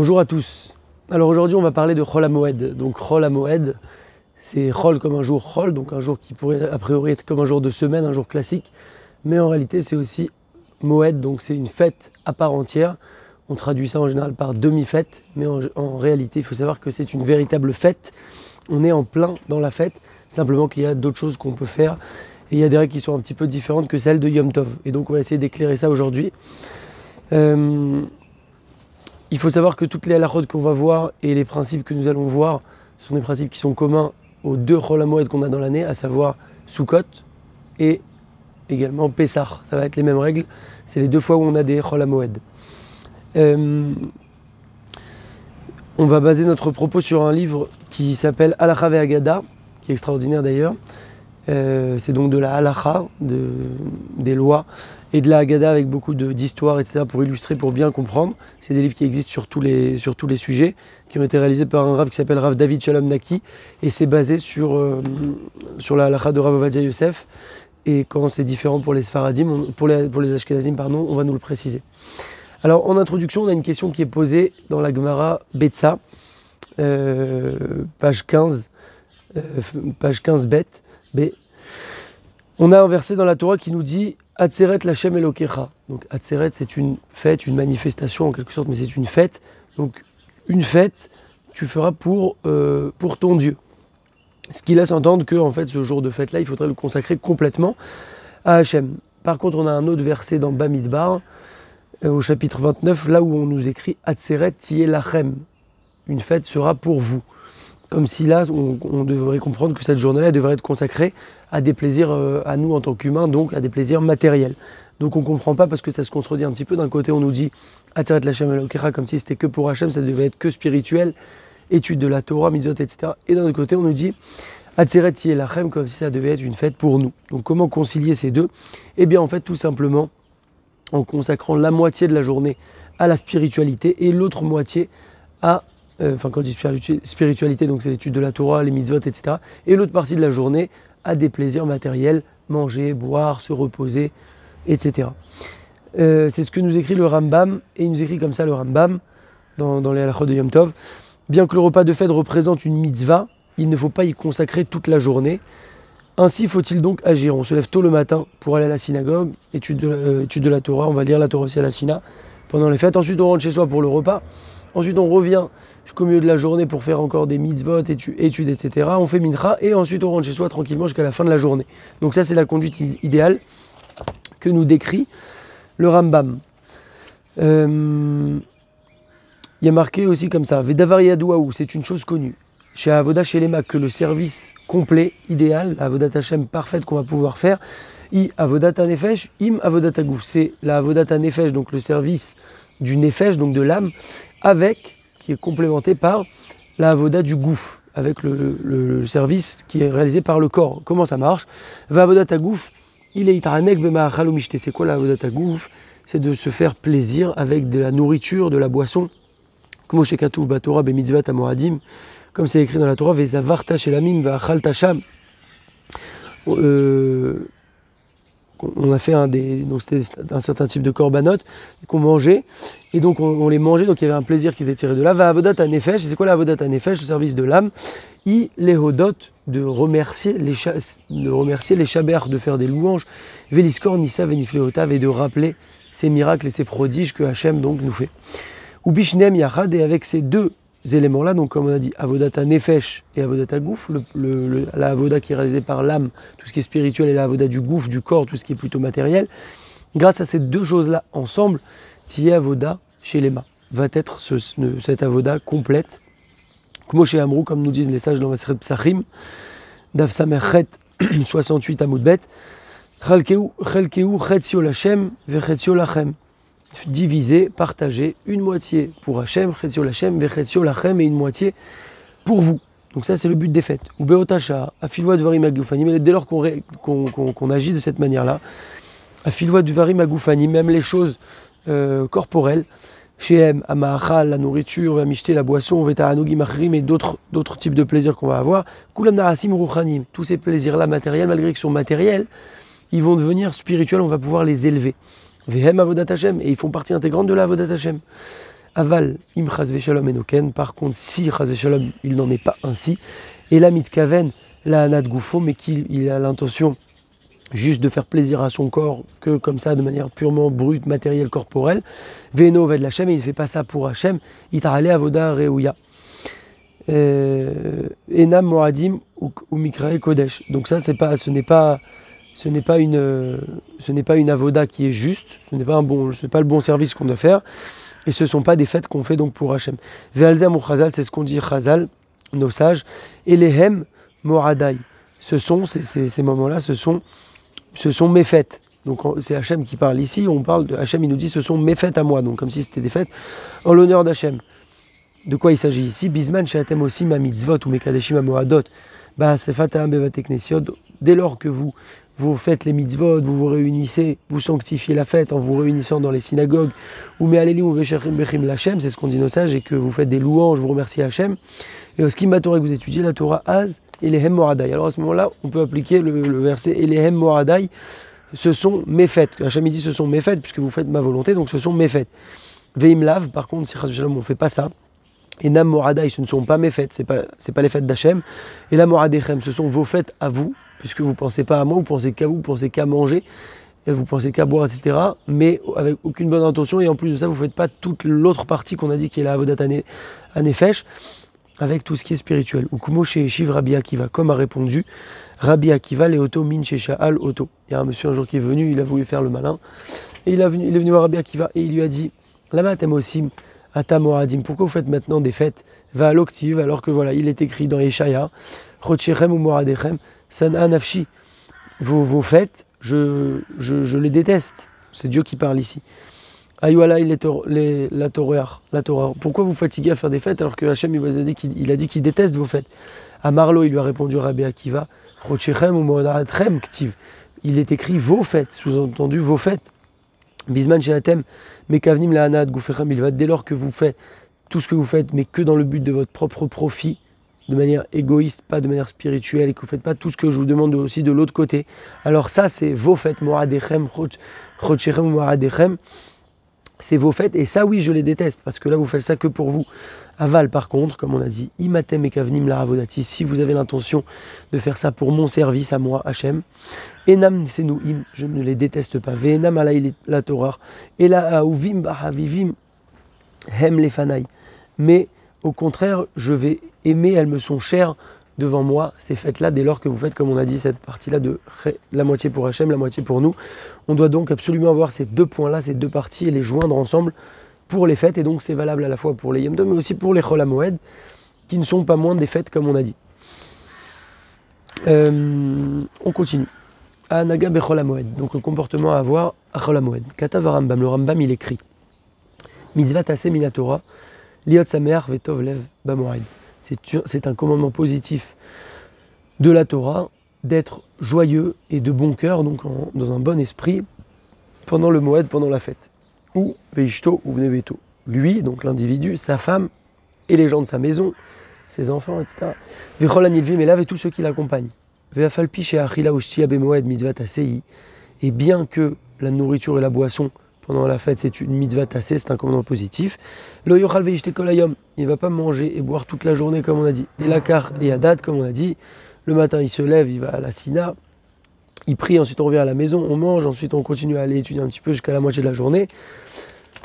Bonjour à tous. Alors aujourd'hui on va parler de Chol HaMoed. Donc Chol HaMoed, c'est Chol comme un jour Chol, donc un jour qui pourrait a priori être comme un jour de semaine, un jour classique. Mais en réalité c'est aussi Moed, donc c'est une fête à part entière. On traduit ça en général par demi-fête, mais en réalité il faut savoir que c'est une véritable fête. On est en plein dans la fête, simplement qu'il y a d'autres choses qu'on peut faire. Et il y a des règles qui sont un petit peu différentes que celles de Yom Tov. Et donc on va essayer d'éclairer ça aujourd'hui. Il faut savoir que toutes les halakhot qu'on va voir et les principes que nous allons voir sont des principes qui sont communs aux deux Chol HaMoed qu'on a dans l'année, à savoir Sukkot et également Pessah. Ça va être les mêmes règles. C'est les deux fois où on a des Chol HaMoed. On va baser notre propos sur un livre qui s'appelle Halakha ve'Agada, qui est extraordinaire d'ailleurs. C'est donc de la halakha, des lois, et de la Haggadah avec beaucoup d'histoires, etc. pour illustrer, pour bien comprendre. C'est des livres qui existent sur tous les sujets, qui ont été réalisés par un rav qui s'appelle Rav David Shalom Naki, et c'est basé sur la halakha de Rav Ovadia Yosef. Et quand c'est différent pour les Sfaradim, pour les Ashkenazim, pardon, on va nous le préciser. Alors en introduction, on a une question qui est posée dans la Gemara Betsa, page 15 bête. B. On a un verset dans la Torah qui nous dit Atzeret Lashem Elokecha. Donc Atzeret, c'est une fête, une manifestation en quelque sorte, mais c'est une fête. Donc une fête, tu feras pour ton Dieu. Ce qui laisse entendre que en fait, ce jour de fête-là, il faudrait le consacrer complètement à Hachem. Par contre, on a un autre verset dans Bamidbar, au chapitre 29, là où on nous écrit Atzeret Tiye Lachem. Une fête sera pour vous. Comme si là, on devrait comprendre que cette journée-là devrait être consacrée à des plaisirs à nous en tant qu'humains, donc à des plaisirs matériels. Donc on ne comprend pas parce que ça se contredit un petit peu. D'un côté, on nous dit Atzeret Lashem Elokecha comme si c'était que pour Hachem, ça devait être que spirituel, étude de la Torah, mitzvot, etc. Et d'un autre côté, on nous dit Atzeret Tiye Lachem comme si ça devait être une fête pour nous. Donc comment concilier ces deux? Eh bien en fait, tout simplement, en consacrant la moitié de la journée à la spiritualité et l'autre moitié à quand on dit spiritualité, donc c'est l'étude de la Torah, les mitzvot, etc. Et l'autre partie de la journée à des plaisirs matériels, manger, boire, se reposer, etc. C'est ce que nous écrit le Rambam, et il nous écrit comme ça le Rambam, dans les halachot de Yom Tov. Bien que le repas de fête représente une mitzvah, il ne faut pas y consacrer toute la journée. Ainsi faut-il donc agir. On se lève tôt le matin pour aller à la synagogue, étude de la Torah, on va lire la Torah aussi à la syna pendant les fêtes. Ensuite on rentre chez soi pour le repas. Ensuite on revient jusqu'au milieu de la journée pour faire encore des mitzvot, études, etc. On fait mincha et ensuite on rentre chez soi tranquillement jusqu'à la fin de la journée. Donc ça c'est la conduite idéale que nous décrit le Rambam. Il y a marqué aussi comme ça, Vedavar Yadouaou, c'est une chose connue. Chez Avoda Shelema, que le service complet, idéal, la Avodat Hashem parfaite qu'on va pouvoir faire, I Avodat Nefesh, Im Avodat Agouf. C'est la Avodat Nefesh, donc le service du Nefesh, donc de l'âme, qui est complémenté par la avoda du gouf, avec le service qui est réalisé par le corps. Comment ça marche? Va avodat agouf, il est itaranek bema'achal umishte. C'est quoi la avodat agouf? C'est de se faire plaisir avec de la nourriture, de la boisson. Comme chez Katouf Batora bemitzvat amoadim, comme c'est écrit dans la Torah, vezavarta shelamim va'achalta sham. On a fait donc c'était un certain type de korbanot qu'on mangeait, et donc on les mangeait, donc il y avait un plaisir qui était tiré de là. Va avodat hanefesh, c'est quoi la avodat hanefesh? Le service de l'âme. I lehodot, de remercier les shaber, de faire des louanges. Veliskor nisa venifleotav, et de rappeler ces miracles et ces prodiges que Hachem donc nous fait. Ou bishnem yachad, et avec ces deux éléments-là, donc comme on a dit, Avodat Nefesh et Avodat Gouf, la Avoda qui est réalisée par l'âme, tout ce qui est spirituel, et la Avoda du Gouf, du corps, tout ce qui est plutôt matériel. Grâce à ces deux choses-là ensemble, Tiye Avoda chez les mains va être cette Avoda complète. Comme chez Amrou, comme nous disent les sages dans Maseret Psachim, Daf Samerchet 68 Amoudbet, Chalkeu Chetzio Lachem Vechetzio Lachem. Diviser, partager, une moitié pour Hachem, Chetzio Lachem, Vechetzio Lachem, et une moitié pour vous. Donc ça c'est le but des fêtes. Ou Beotacha, Afilwa Dvarim Agoufanim, dès lors qu'on agit de cette manière-là, Afilwa Dvarim Agoufanim, même les choses corporelles, Shehem, Amahachal, la nourriture, Vamishte, la boisson, Vetahanogi Machrim, et d'autres types de plaisirs qu'on va avoir, Kulam Narasim Ruchanim, tous ces plaisirs-là matériels, malgré qu'ils sont matériels, ils vont devenir spirituels, on va pouvoir les élever. Vehem Avodat Hashem, et ils font partie intégrante de la Avodat Hashem. Aval, im chas veshalom enoken. Par contre, si chas veshalom, il n'en est pas ainsi. Et la mitkaven, la anad goufo, mais qu'il a l'intention juste de faire plaisir à son corps, que comme ça, de manière purement brute, matérielle, corporelle. Veno ved l'Hachem, et il ne fait pas ça pour Hachem. Itarale avoda reuya. Enam moadim ou mikrae kodesh. Donc ça, ce n'est pas une avoda qui est juste, ce n'est pas le bon service qu'on doit faire, et ce ne sont pas des fêtes qu'on fait donc pour Hachem. Ve'alzam ou chazal, c'est ce qu'on dit chazal, nos sages, et les hem moradai. Ces moments-là, ce sont mes fêtes. Donc c'est Hachem qui parle ici, on parle de Hachem, il nous dit ce sont mes fêtes à moi, donc comme si c'était des fêtes en l'honneur d'Hachem. De quoi il s'agit ici? Bisman she'atem aussi ma mitzvot ou mekadeshim amoadot. Ba'asefat bevate knesiot. Dès lors que vous faites les mitzvot, vous vous réunissez, vous sanctifiez la fête en vous réunissant dans les synagogues, ou me'alelim ou bechachim bechim l'Hachem, c'est ce qu'on dit nos sages, et que vous faites des louanges, vous remerciez Hachem. Et au skim Torah que vous étudiez la Torah Az et les Hem Moradai. Alors à ce moment-là, on peut appliquer le verset et les Hem Moradai, ce sont mes fêtes. Hachem dit ce sont mes fêtes, puisque vous faites ma volonté, donc ce sont mes fêtes. Veim lav, par contre, si Chas v'Shalom, on ne fait pas ça. Et Nam Moradai, ce ne sont pas mes fêtes, c'est pas les fêtes d'Hachem. Et la Moradechem, ce sont vos fêtes à vous, puisque vous ne pensez pas à moi, vous pensez qu'à vous pensez qu'à manger, et vous pensez qu'à boire, etc. Mais avec aucune bonne intention, et en plus de ça, vous ne faites pas toute l'autre partie qu'on a dit qui est la Avodat Hanefesh, avec tout ce qui est spirituel. Ou Kumo Sheeshiv Rabbi Akiva, comme a répondu Rabbi Akiva, les Oto Min Shesha'al Oto. Il y a un monsieur un jour qui est venu, il a voulu faire le malin, et il est venu voir Rabbi Akiva, et il lui a dit Lama Tamosim Ata Moradim, pourquoi vous faites maintenant des fêtes Va à l'octive, alors que voilà, il est écrit dans Yeshaya, Chotchechem ou Moradechem, Sana Nafshi. Vos fêtes, je les déteste. C'est Dieu qui parle ici. Ayuala la Torah. Pourquoi vous fatiguez à faire des fêtes alors que Hachem il a dit qu'il déteste vos fêtes? À Marlo, il lui a répondu Rabbi Akiva, Chotchechem ou Moradechem Ktiv. Il est écrit vos fêtes, sous-entendu vos fêtes. Bisman she'atem mekavnim la'anat gufechem bilvad. Dès lors que vous faites tout ce que vous faites, mais que dans le but de votre propre profit, de manière égoïste, pas de manière spirituelle, et que vous ne faites pas tout ce que je vous demande aussi de l'autre côté, alors ça c'est vos fêtes, moradechem, chotchechem ou moradechem, c'est vos fêtes, et ça oui je les déteste, parce que là vous faites ça que pour vous. Aval par contre, comme on a dit, imatem mekavnim la'avodati, si vous avez l'intention de faire ça pour mon service à moi, Hachem, enam senuim, je ne les déteste pas, ve'enam alay la Torah, et la auvim bahavivim hem lefanai, mais au contraire, je vais aimer, elles me sont chères devant moi, ces fêtes-là, dès lors que vous faites, comme on a dit, cette partie-là de la moitié pour Hachem, la moitié pour nous. On doit donc absolument avoir ces deux points-là, ces deux parties, et les joindre ensemble pour les fêtes, et donc c'est valable à la fois pour les Yom Tov, mais aussi pour les Chol HaMoed, qui ne sont pas moins des fêtes, comme on a dit. On continue. Anaga Bechol HaMoed, donc le comportement à avoir à Chol HaMoed. Katav Rambam, le Rambam il écrit Mitzvah Taseh Minatora, Liot Sameach Vetov Lev Bamoraid. C'est un commandement positif de la Torah d'être joyeux et de bon cœur, donc dans un bon esprit, pendant le Moed, pendant la fête. Ou Veishto ou Vneveto. Lui, donc l'individu, sa femme et les gens de sa maison, ses enfants, etc. Vechol Anilvim Elav et tous ceux qui l'accompagnent. Veafalpi Sheachila Ushtia Bemoed Mitzvah Tasei. Et bien que la nourriture et la boisson pendant la fête, c'est une mitzvah tassée, c'est un commandement positif. Lo yochal veishte kol hayom, il ne va pas manger et boire toute la journée, comme on a dit. Et lakar et hadat, comme on a dit, le matin il se lève, il va à la sina, il prie, ensuite on revient à la maison, on mange, ensuite on continue à aller étudier un petit peu jusqu'à la moitié de la journée.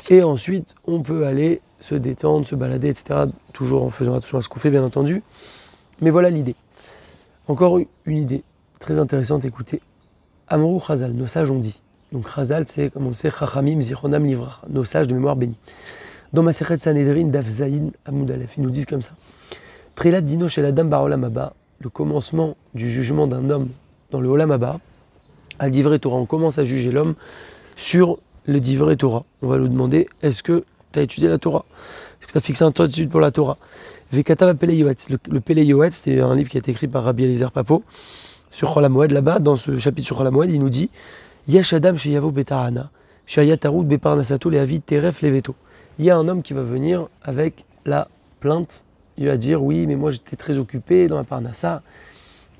Et ensuite, on peut aller se détendre, se balader, etc. Toujours en faisant attention à ce qu'on fait, bien entendu. Mais voilà l'idée. Encore une idée très intéressante, écoutez. Amrou Chazal, nos sages ont dit. Donc Chazal, c'est, comme on le sait, Chachamim Zichronam Livrach, nos sages de mémoire bénie. Dans Masechet Sanhedrin, Daf Zayin Amud Aleph, ils nous disent comme ça. Trilat Dino Shel Adam Bar Olam Haba, le commencement du jugement d'un homme dans le Olam Haba, al Divrei Torah, on commence à juger l'homme sur le Divrei Torah. On va lui demander, est-ce que tu as étudié la Torah? Est-ce que tu as fixé un temps d'étude pour la Torah? Vekatav Pele Yoetz, le Pele Yoetz, c'est un livre qui a été écrit par Rabbi Eliezer Papo, sur Chol HaMoed, là-bas, dans ce chapitre sur Chol HaMoed, il nous dit Yesh Adam Sheyavo Betarana, Shayatarut Beparnasato Leavid Teref Leveto. Il y a un homme qui va venir avec la plainte, il va dire oui, mais moi j'étais très occupé dans ma parnassa,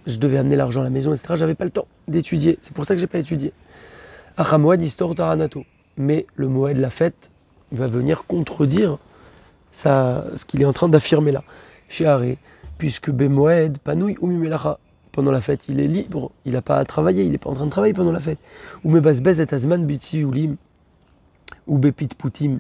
je devais amener l'argent à la maison, etc. J'avais pas le temps d'étudier, c'est pour ça que j'ai pas étudié. Achamoed Istor Taranato. Mais le Moed, la fête, va venir contredire ce qu'il est en train d'affirmer là. Chez Haré, puisque Bemoed, Panouille ou Mimelacha. Pendant la fête, il est libre, il n'a pas à travailler, il n'est pas en train de travailler pendant la fête. Ou Mebasbez et Azman Biti Ulim, ou Bepit Poutim.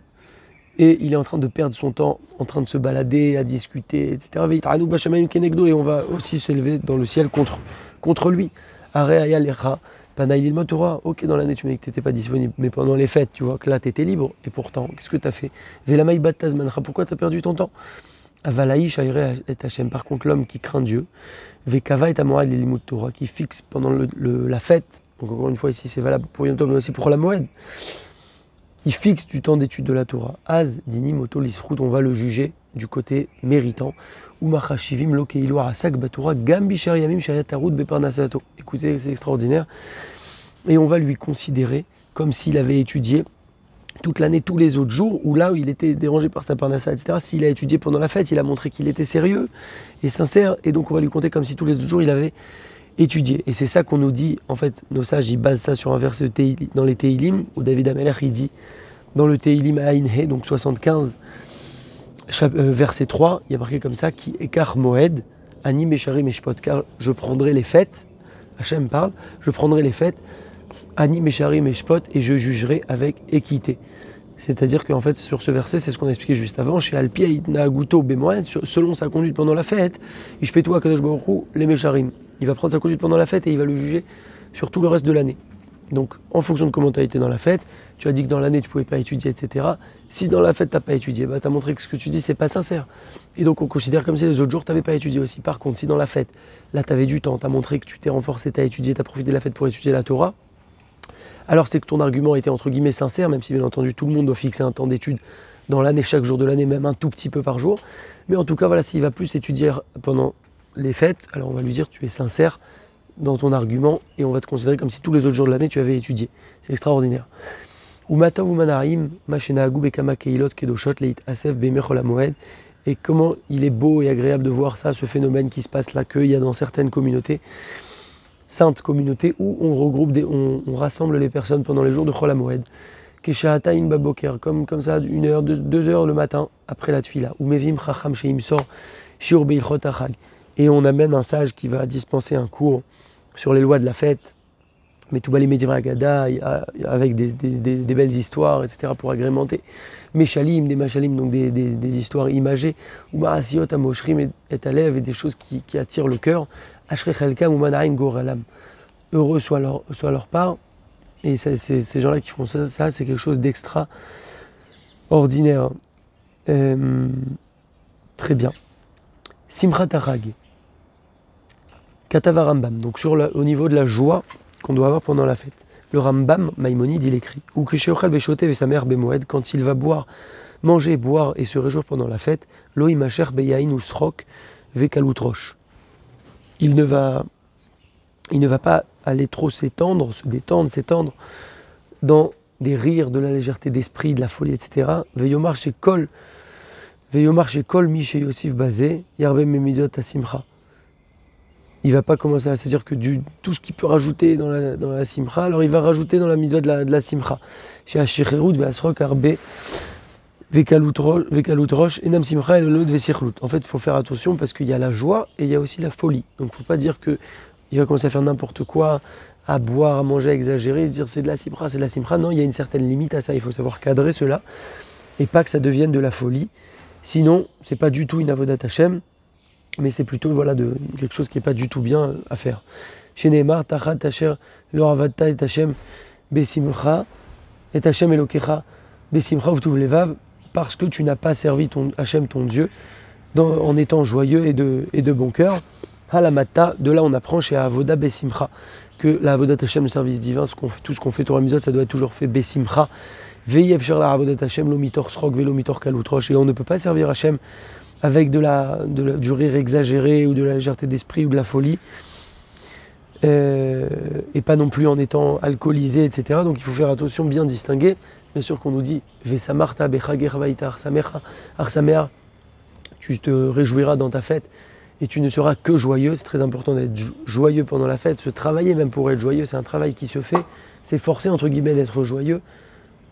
Et il est en train de perdre son temps, en train de se balader, à discuter, etc. Et on va aussi s'élever dans le ciel contre lui. Haré Ayalecha, Panaïl Torah. Ok, dans l'année, tu m'as dit que tu n'étais pas disponible, mais pendant les fêtes, tu vois que là, tu étais libre. Et pourtant, qu'est-ce que tu as fait? Velamaï Bat Tazmancha, pourquoi tu as perdu ton temps? Avalaï Shaire et Hachem. Par contre, l'homme qui craint Dieu, Vekava et Amoed Lilimut Torah, qui fixe pendant la fête, donc encore une fois ici c'est valable pour Yom Tov, mais aussi pour la Moed, qui fixe du temps d'étude de la Torah. Az Dinim Oto Lisfrut, on va le juger du côté méritant. Umachashivim Lokeilu Asak Batura Gambi Shariamim Shariat Tarut Beparnasato. Écoutez, c'est extraordinaire. Et on va lui considérer comme s'il avait étudié toute l'année, tous les autres jours, où là où il était dérangé par sa parnassa, etc. S'il a étudié pendant la fête, il a montré qu'il était sérieux et sincère, et donc on va lui compter comme si tous les autres jours il avait étudié. Et c'est ça qu'on nous dit, en fait, nos sages, ils basent ça sur un verset dans les Teilim, où David Ameler, il dit, dans le Teilim Aïn He, donc 75, verset 3, il y a marqué comme ça, qui écart Moed, Ani Meshari Meshpot, car je prendrai les fêtes, Hachem parle, je prendrai les fêtes, Ani Meshari Meshpot, et je jugerai avec équité. C'est-à-dire qu'en fait, sur ce verset, c'est ce qu'on a expliqué juste avant, chez Alpia Itnaguto Bemoed, selon sa conduite pendant la fête, Ishpetou Akadosh Baruch Hu les Mesharim. Il va prendre sa conduite pendant la fête et il va le juger sur tout le reste de l'année. Donc, en fonction de comment tu as été dans la fête, tu as dit que dans l'année, tu ne pouvais pas étudier, etc. Si dans la fête, tu n'as pas étudié, bah, tu as montré que ce que tu dis, c'est pas sincère. Et donc, on considère comme si les autres jours, tu n'avais pas étudié aussi. Par contre, si dans la fête, là, tu avais du temps, tu as montré que tu t'es renforcé, tu as étudié, tu as profité de la fête pour étudier la Torah, alors c'est que ton argument était entre guillemets sincère, même si bien entendu tout le monde doit fixer un temps d'étude dans l'année, chaque jour de l'année, même un tout petit peu par jour. Mais en tout cas, voilà, s'il va plus étudier pendant les fêtes, alors on va lui dire tu es sincère dans ton argument et on va te considérer comme si tous les autres jours de l'année tu avais étudié. C'est extraordinaire. Umatov umanarim, mashenaagou bekama keilot kedoshot leit asef bemechol hamoed. Et comment il est beau et agréable de voir ça, ce phénomène qui se passe là, qu'il y a dans certaines communautés, sainte communauté où on regroupe, on rassemble les personnes pendant les jours de Chol HaMoed. Keshaataim baboker, comme ça, 1 heure, 2 heures le matin après la tfila. Ou mevim chacham sheim sor shiur beilchot achag. Et on amène un sage qui va dispenser un cours sur les lois de la fête. Mais tout les médivra agada, avec des belles histoires, etc. pour agrémenter. Meshalim, des machalim, donc des histoires imagées. Ou marasiot amoshrim et alev, et des choses qui attirent le cœur. Heureux soit leur part. Et ces gens-là qui font ça, c'est quelque chose d'extraordinaire. Très bien. Simchat Harag. Katava Rambam. Donc au niveau de la joie qu'on doit avoir pendant la fête. Le Rambam, Maïmonide, il écrit ou Kesheochal Beshotev et sa mère Bemoed, quand il va manger, boire et se réjouir pendant la fête, Loï Macher Beyain ou Srok Vekalutrosh. Il ne va pas aller trop s'étendre dans des rires, de la légèreté d'esprit, de la folie, etc. Veyomar chez Kol Miché Yosif Bazé, Yarbem Memidot Asimcha. Il ne va pas commencer à se dire que tout ce qu'il peut rajouter dans la simcha, alors il va rajouter dans la mitzvah de la simcha. Chez Hachicherut, Vasrok, Arbe, Vekalutrosh, Enam Simcha et le Vesichlut. En fait, il faut faire attention parce qu'il y a la joie et il y a aussi la folie. Donc il ne faut pas dire qu'il va commencer à faire n'importe quoi, à boire, à manger, à exagérer, se dire c'est de la simcha, c'est de la simcha. Non, il y a une certaine limite à ça. Il faut savoir cadrer cela et pas que ça devienne de la folie. Sinon, c'est pas du tout une avodat Hashem, mais c'est plutôt quelque chose qui n'est pas du tout bien à faire. Chez Neymar, Tachat Tasher, Loravata et Hashem, Besimcha, et Hashem Elokecha, Besimcha Utuv Levav, parce que tu n'as pas servi ton Hashem, ton Dieu, en étant joyeux et de bon cœur. Halamata, de là on apprend chez Avoda Besimcha, que la Avodat Hashem, le service divin, tout ce qu'on fait Torah Mitzvot, ça doit être toujours fait Besimcha. Veyev Sherla Avodat Hashem, Lomitor Srok, Velomitor Kalutrosh, et on ne peut pas servir Hashem avec du rire exagéré ou de la légèreté d'esprit ou de la folie, et pas non plus en étant alcoolisé, etc. Donc il faut faire attention, bien distinguer. Bien sûr qu'on nous dit Vesamarta bechagervaita arsamea, tu te réjouiras dans ta fête et tu ne seras que joyeux. C'est très important d'être joyeux pendant la fête. Se travailler même pour être joyeux, c'est un travail qui se fait. C'est forcé entre guillemets d'être joyeux.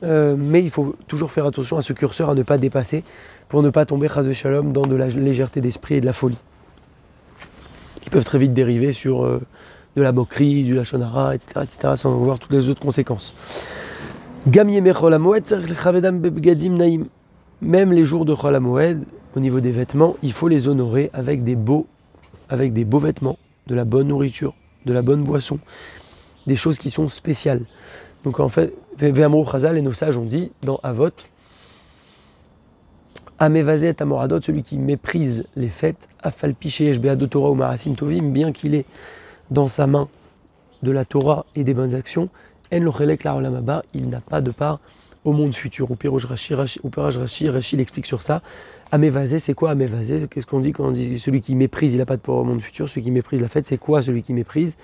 mais il faut toujours faire attention à ce curseur à ne pas dépasser pour ne pas tomber chas v'shalom dans de la légèreté d'esprit et de la folie qui peuvent très vite dériver sur de la moquerie, du lachon hara, etc., sans voir toutes les autres conséquences. Gam yemei chol hamoed tzarich lechabedam bebgadim naim. Même les jours de chol hamoed, au niveau des vêtements, il faut les honorer avec des beaux vêtements, de la bonne nourriture, de la bonne boisson, des choses qui sont spéciales. Donc en fait, Ve'amrou Chazal et nos sages ont dit dans Avot, Amevazet Amoradot, celui qui méprise les fêtes, Afal Picheyesh Be'adot Torah ou Marasim Tovim, bien qu'il ait dans sa main de la Torah et des bonnes actions, En Lochelek La Olam Haba, il n'a pas de part au monde futur. Ou Pirouj Rashi l'explique sur ça. Amevazet, c'est quoi Amevazet? Qu'est-ce qu'on dit quand on dit celui qui méprise, il n'a pas de part au monde futur? Celui qui méprise la fête, c'est quoi celui qui méprise?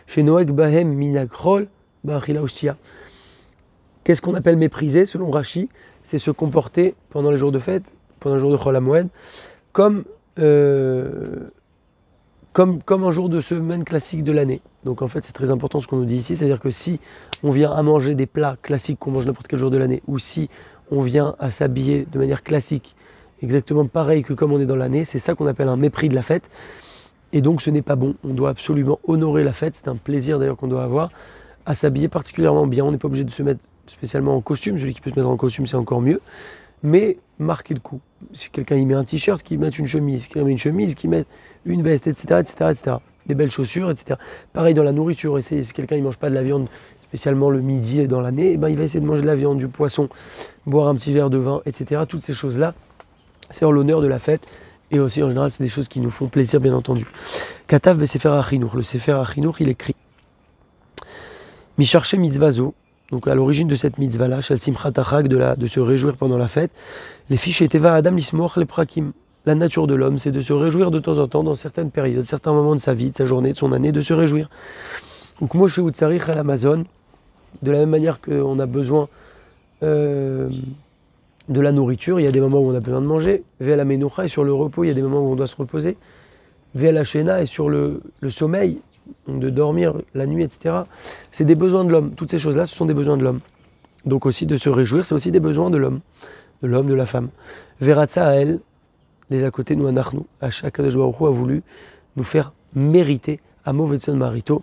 Chez Noek Bahem Minakrol, Ba'achila Ushtia. Qu'est-ce qu'on appelle mépriser selon Rashi? C'est se comporter pendant les jours de fête, pendant le jour de Chol HaMoed, comme un jour de semaine classique de l'année. Donc en fait c'est très important ce qu'on nous dit ici, c'est-à-dire que si on vient à manger des plats classiques qu'on mange n'importe quel jour de l'année, ou si on vient à s'habiller de manière classique, exactement pareil que comme on est dans l'année, c'est ça qu'on appelle un mépris de la fête. Et donc ce n'est pas bon, on doit absolument honorer la fête, c'est un plaisir d'ailleurs qu'on doit avoir, à s'habiller particulièrement bien, on n'est pas obligé de se mettre spécialement en costume, celui qui peut se mettre en costume c'est encore mieux, mais marquer le coup. Si quelqu'un y met un t-shirt, qu'il mette une chemise, qu'il met une chemise, qu'il mette une veste, etc., des belles chaussures, etc. Pareil dans la nourriture, si quelqu'un ne mange pas de la viande, spécialement le midi et dans l'année, il va essayer de manger de la viande, du poisson, boire un petit verre de vin, etc. Toutes ces choses-là, c'est en l'honneur de la fête, et aussi en général c'est des choses qui nous font plaisir bien entendu. Katav Besefer HaChinuch, le Sefer HaChinuch il écrit Misharche Mitzvazo, donc à l'origine de cette mitzvah-là, Shel Simchat HaChag, de se réjouir pendant la fête, les fiches Teva Adam Lismoch le Prakim. La nature de l'homme, c'est de se réjouir de temps en temps, dans certaines périodes, certains moments de sa vie, de sa journée, de son année, de se réjouir. Ou Moshe Utsarich à l'Amazon, de la même manière qu'on a besoin de la nourriture, il y a des moments où on a besoin de manger. Ve'al Amenucha, et sur le repos, il y a des moments où on doit se reposer. Ve'al Hashena, et sur le sommeil, donc de dormir la nuit, etc. C'est des besoins de l'homme. Toutes ces choses-là, ce sont des besoins de l'homme. Donc aussi de se réjouir, c'est aussi des besoins de l'homme, de la femme. Veratza à elle, les à côté, nous anachnu, Akadosh Baruch Hu a voulu nous faire mériter à Movetson Marito,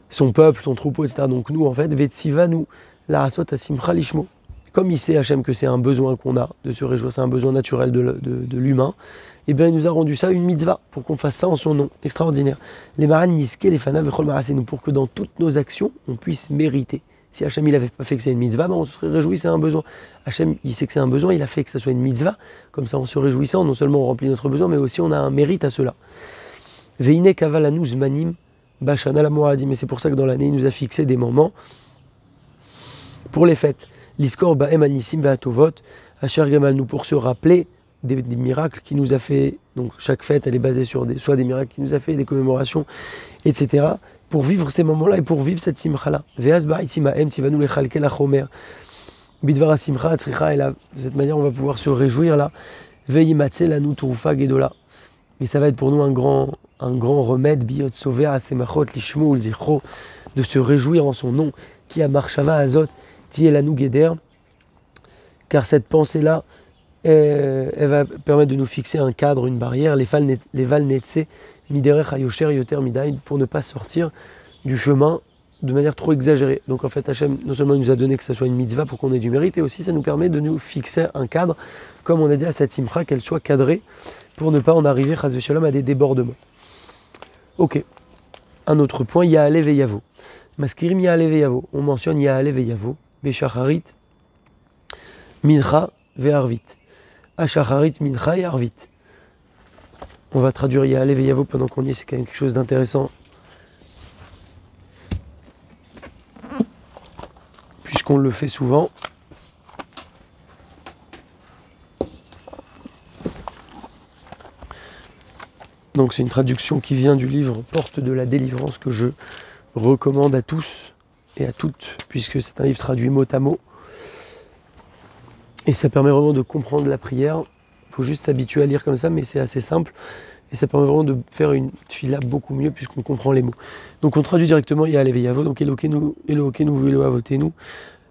son peuple, son troupeau, etc. Donc nous, en fait, Vetsiva nous, la rasot asimcha lishmo. Comme il sait Hachem que c'est un besoin qu'on a de se réjouir, c'est un besoin naturel de l'humain, et bien il nous a rendu ça une mitzvah, pour qu'on fasse ça en son nom. Extraordinaire. Les maran niske, les fanav vechol marasenu, pour que dans toutes nos actions, on puisse mériter. Si Hachem il n'avait pas fait que c'est une mitzvah, ben on se serait réjoui, c'est un besoin. Hachem il sait que c'est un besoin, il a fait que ça soit une mitzvah, comme ça en se réjouissant, non seulement on remplit notre besoin, mais aussi on a un mérite à cela. Veine kavalanu zmanim bashana la moadim, et c'est pour ça que dans l'année il nous a fixé des moments pour les fêtes. L'iskor ba'em anissim ve'atovot, asher gamalnu, pour se rappeler des miracles qu'il nous a fait. Donc chaque fête elle est basée sur soit des miracles qu'il nous a fait, des commémorations, etc. Pour vivre ces moments-là et pour vivre cette simcha-là. Ve'az ba'itim ha'em tivanu lechalkel ha'chomer bidvar ha'simcha atzricha, et là, de cette manière on va pouvoir se réjouir là. Ve'imatze lanu turufa gedola. Et ça va être pour nous un grand remède, biot sover ha'semachot lishmo ulzichro, de se réjouir en son nom, qui a marshava azot tielanu geder, car cette pensée-là, elle va permettre de nous fixer un cadre, une barrière, les val netse miderech hayosher yoter midain, pour ne pas sortir du chemin de manière trop exagérée. Donc en fait Hachem non seulement il nous a donné que ça soit une mitzvah pour qu'on ait du mérite, et aussi ça nous permet de nous fixer un cadre, comme on a dit à cette simcha, qu'elle soit cadrée pour ne pas en arriver chas v'shalom à des débordements. Ok, un autre point, Ya'ale ve'yavo. Maskirim Ya'ale ve'yavo, on mentionne Ya'ale ve'yavo, Be'shacharit, Mincha ve'arvit. Ashacharit, Mincha et Arvit. On va traduire Ya'ale ve'yavo pendant qu'on y est, c'est quand même quelque chose d'intéressant. Puisqu'on le fait souvent. Donc c'est une traduction qui vient du livre Porte de la délivrance, que je recommande à tous et à toutes, puisque c'est un livre traduit mot à mot. Et ça permet vraiment de comprendre la prière. Il faut juste s'habituer à lire comme ça, mais c'est assez simple. Et ça permet vraiment de faire une tefila beaucoup mieux, puisqu'on comprend les mots. Donc on traduit directement Ya'ale ve'yavo, donc Elokenu ve'lo avotenu,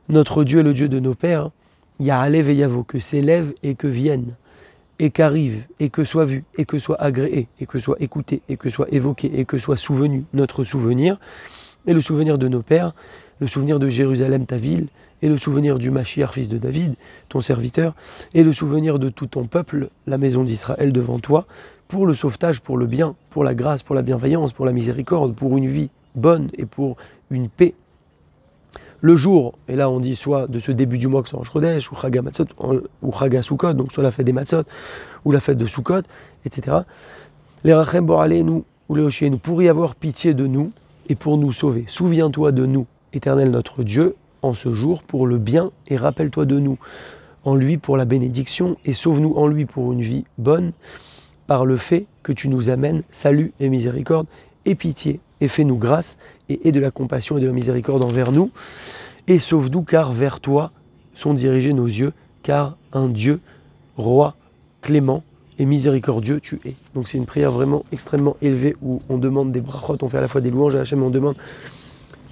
Notre Dieu est le Dieu de nos pères, Ya'alev et Yavo, que s'élève et que vienne, et qu'arrive, et que soit vu, et que soit agréé, et que soit écouté, et que soit évoqué, et que soit souvenu notre souvenir, et le souvenir de nos pères, le souvenir de Jérusalem, ta ville, et le souvenir du Mashiach, fils de David, ton serviteur, et le souvenir de tout ton peuple, la maison d'Israël devant toi, pour le sauvetage, pour le bien, pour la grâce, pour la bienveillance, pour la miséricorde, pour une vie bonne et pour une paix. Le jour, et là on dit soit de ce début du mois que c'est Rosh Chodesh, ou Chaga Matzot, ou Chaga Sukkot, donc soit la fête des Matzot, ou la fête de Sukkot, etc. Les Rachem Boralenu, ou les Oshienu, pour y avoir pitié de nous et pour nous sauver. Souviens-toi de nous, Éternel notre Dieu, en ce jour pour le bien, et rappelle-toi de nous en lui pour la bénédiction, et sauve-nous en lui pour une vie bonne, par le fait que tu nous amènes salut et miséricorde, et pitié, et fais-nous grâce, et aie de la compassion et de la miséricorde envers nous, et sauve-nous car vers toi sont dirigés nos yeux, car un Dieu, roi, clément et miséricordieux tu es. Donc c'est une prière vraiment extrêmement élevée où on demande des brachot, on fait à la fois des louanges à Hachem, on demande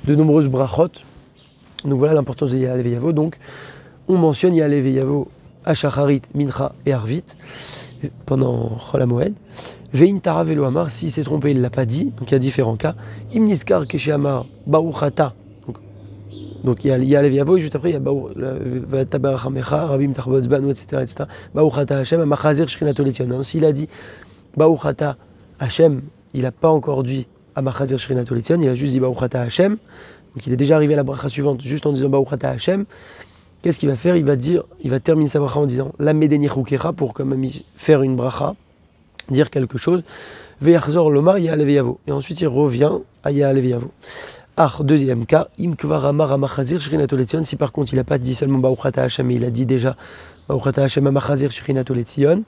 de nombreuses brachot. Donc voilà l'importance de Ya'alev Yavo. Donc on mentionne Ya'alev Yavo à Shacharit, Mincha et Arvit pendant Chol HaMoed. Vein Tara Velo Amar, s'il s'est trompé, il ne l'a pas dit. Donc il y a différents cas. Im Niskar Keshe Amar Baruchata. Donc il y a Ya'alev Yavo et juste après il y a Tabarchamecha, Rabim Tarbotz Banu, etc. Baruchata Hashem, Amachazir Shchinato Letzion. S'il a dit Baruchata Hashem, il n'a pas encore dit Amachazir Shchinato Letzion, il a juste dit Baruchata Hashem. Donc il est déjà arrivé à la bracha suivante juste en disant Baruchata Hashem. Qu'est-ce qu'il va faire? Il va terminer sa bracha en disant La Medeni Chukera pour quand même faire une bracha, dire quelque chose. Ve'achzor lomar Ya'alev Yavo. Et ensuite il revient à Ya'alev Yavo. Deuxième cas, Im Kvar Amar Amachazir Shchinato Letzion. Si par contre il n'a pas dit seulement Baruchata Hashem, mais il a dit déjà Baruchata Hashem Amachazir Shchinato Letzion,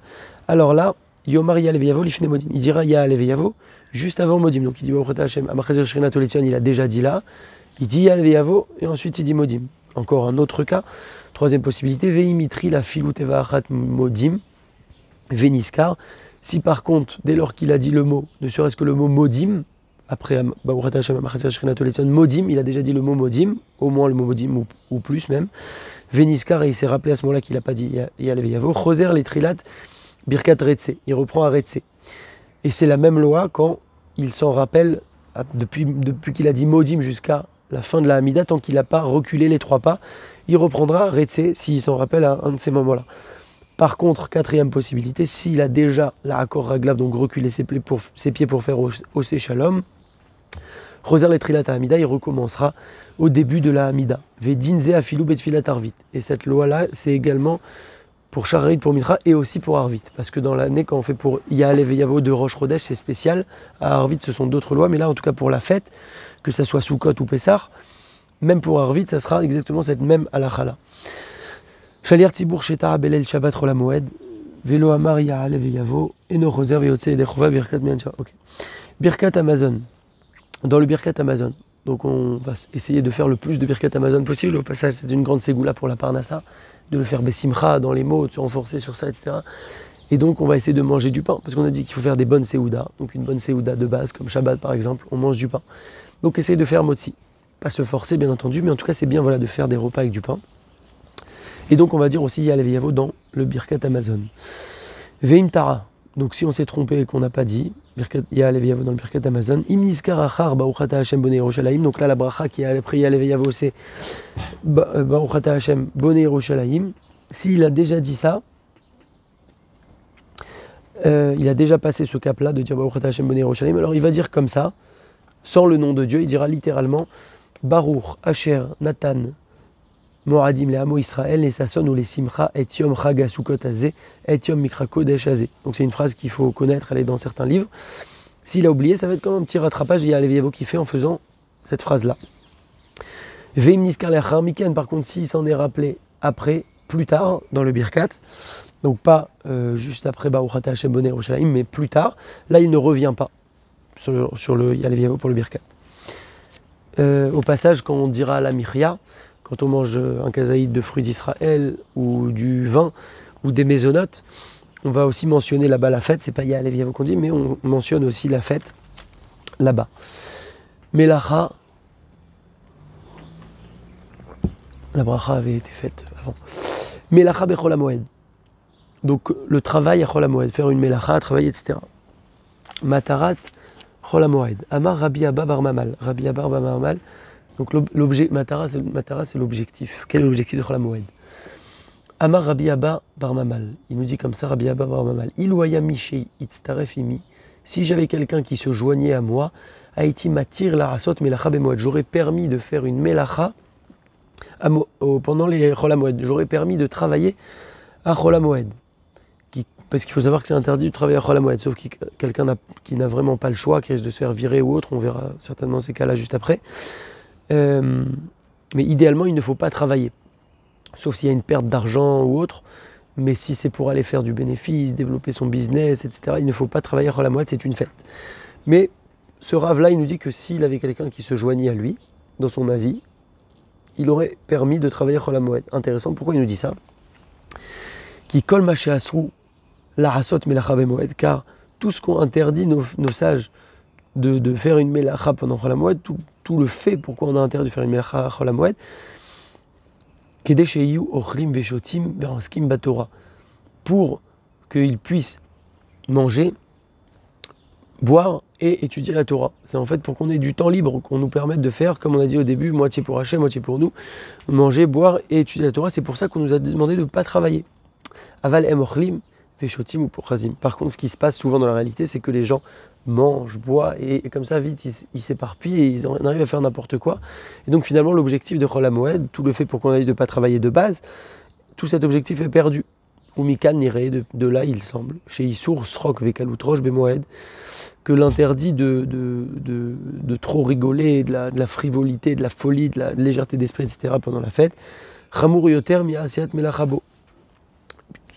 alors là, Yomar Ya'alev Yavo l'ifne modim. Il dira Ya'alev Yavo juste avant modim. Donc il dit Baruchata Hashem Amachazir Shchinato Letzion, il a déjà dit là. Il dit Ya'alev Yavo et ensuite il dit modim. Encore un autre cas, troisième possibilité, Veimitri la filut eva'achat modim, Veniskar. Si par contre, dès lors qu'il a dit le mot, ne serait-ce que le mot modim, après Baruchata Hashem Amachazir Shchinato Letzion, modim, il a déjà dit le mot modim, au moins le mot modim ou plus même. Veniskar, et il s'est rappelé à ce moment-là qu'il n'a pas dit Ya'alev Yavo. Choser les trilat birkat retse, il reprend à retse. Et c'est la même loi quand il s'en rappelle depuis qu'il a dit modim jusqu'à la fin de la Hamida, tant qu'il n'a pas reculé les 3 pas, il reprendra Retsé s'il s'en rappelle à un de ces moments-là. Par contre, quatrième possibilité, s'il a déjà la Hakor Raglav, donc reculé ses pieds pour faire Osé Shalom, Roser les Trilat Hamida, il recommencera au début de la Hamida. Vedinze Afilou Betfilat Arvit. Et cette loi-là, c'est également pour Shacharit, pour Mitra et aussi pour Arvit. Parce que dans l'année, quand on fait pour Ya'alev Yavo de Rosh Chodesh, c'est spécial. À Arvit, ce sont d'autres lois, mais là, en tout cas pour la fête, que ça soit Sukkot ou Pessah, même pour Arvit, ça sera exactement cette même halakha-là. Shalir Tzibour Sheta Belel Shabbat Chol HaMoed, Velo Amar Ya'alev Yavo, Eno Choser Veyotze Yedei Birkat Miancha. Ok. Birkat Amazon. Dans le Birkat Amazon. Donc on va essayer de faire le plus de Birkat Amazon possible. Au passage, c'est une grande ségoula pour la Parnassa, de le faire Bessimcha dans les mots, de se renforcer sur ça, etc. Et donc on va essayer de manger du pain, parce qu'on a dit qu'il faut faire des bonnes séoudas. Donc une bonne séouda de base, comme Shabbat par exemple, on mange du pain. Donc essayez de faire motzi. Pas se forcer bien entendu, mais en tout cas c'est bien voilà, de faire des repas avec du pain. Et donc on va dire aussi Ya'alev Yavo dans le Birkat Amazon. Veim Tara. Donc si on s'est trompé et qu'on n'a pas dit, Ya'alev Yavo dans le Birkat Amazon. Im Niskar Achar Baruchata Hashem Bonei Yerushalayim. Donc là la bracha qui est après Ya'alev Yavo c'est Baruchata Hashem Bonei Yerushalayim. S'il a déjà dit ça, il a déjà passé ce cap-là de dire Baruchata Hashem Bonei Yerushalayim. Alors il va dire comme ça, sans le nom de Dieu, il dira littéralement Baruch, Asher, Nathan, Moadim, les Hamo Israël, les Sasson ou les Simcha, et Yom Chaga Sukkot Azeh, et Yom Mikra Kodesh Azeh. Donc c'est une phrase qu'il faut connaître, elle est dans certains livres. S'il a oublié, ça va être comme un petit rattrapage, il y a Ya'alev Yavo qui fait en faisant cette phrase-là. Veim Niskar Le'achar Miken, par contre, s'il s'en est rappelé après, plus tard, dans le Birkat, donc pas juste après Baruchata Hashem Bonei Yerushalayim, mais plus tard, là il ne revient pas sur le Ya'alev Yavo pour le Birkat. Au passage, quand on dira la Miria, quand on mange un kazaïd de fruits d'Israël ou du vin ou des mésonotes, on va aussi mentionner là-bas la fête. C'est pas Ya'alev Yavo qu'on dit, mais on mentionne aussi la fête là-bas. Melacha, La bracha avait été faite avant. Melacha bechol hamoed. Donc le travail à chol hamoed, faire une melacha, travailler, etc. Matarat chol hamoed. Amar Rabbi Abba bar Mamal. Rabbi Abba bar Mamal. Donc Matara c'est l'objectif. Quel est l'objectif de chol hamoed? Amar Rabbi Abba bar Mamal. Il nous dit comme ça, Rabbi Abba bar Mamal. Ilouaya mishei itztaref imi. Si j'avais quelqu'un qui se joignait à moi, Haïti matir la rasot melacha bemoed. J'aurais permis de faire une melacha pendant les chol hamoed. J'aurais permis de travailler à chol hamoed. Parce qu'il faut savoir que c'est interdit de travailler à chol hamoed, sauf quelqu'un qui n'a vraiment pas le choix, qui risque de se faire virer ou autre. On verra certainement ces cas-là juste après. Mais idéalement, il ne faut pas travailler. Sauf s'il y a une perte d'argent ou autre. Mais si c'est pour aller faire du bénéfice, développer son business, etc., il ne faut pas travailler à chol hamoed, c'est une fête. Mais ce rave-là, il nous dit que s'il avait quelqu'un qui se joignait à lui, dans son avis, il aurait permis de travailler à chol hamoed. Intéressant, pourquoi il nous dit ça? Qui kol maché asrou la rasot melacha bemoed, car tout ce qu'ont interdit nos sages de faire une melacha pendant chol hamoed, tout le fait pourquoi on a interdit de faire une melacha à chol hamoed, pour qu'ils puissent manger, boire et étudier la Torah. C'est en fait pour qu'on ait du temps libre, qu'on nous permette de faire, comme on a dit au début, moitié pour Hachem, moitié pour nous, manger, boire et étudier la Torah. C'est pour ça qu'on nous a demandé de ne pas travailler. Aval em ochlim, veshotim ou pochazim. Par contre, ce qui se passe souvent dans la réalité, c'est que les gens mangent, boivent, et comme ça, vite, ils s'éparpillent et ils en arrivent à faire n'importe quoi. Et donc, finalement, l'objectif de chol hamoed, tout le fait pour qu'on a dit de ne pas travailler de base, tout cet objectif est perdu. Ou mikan niré, de là, il semble, chez Issour, Srok, Vekaloutroche, Bemoed, que l'interdit de trop rigoler, de la frivolité, de la folie, de la légèreté d'esprit, etc. pendant la fête, Chamour yoter mi asiat melachabo.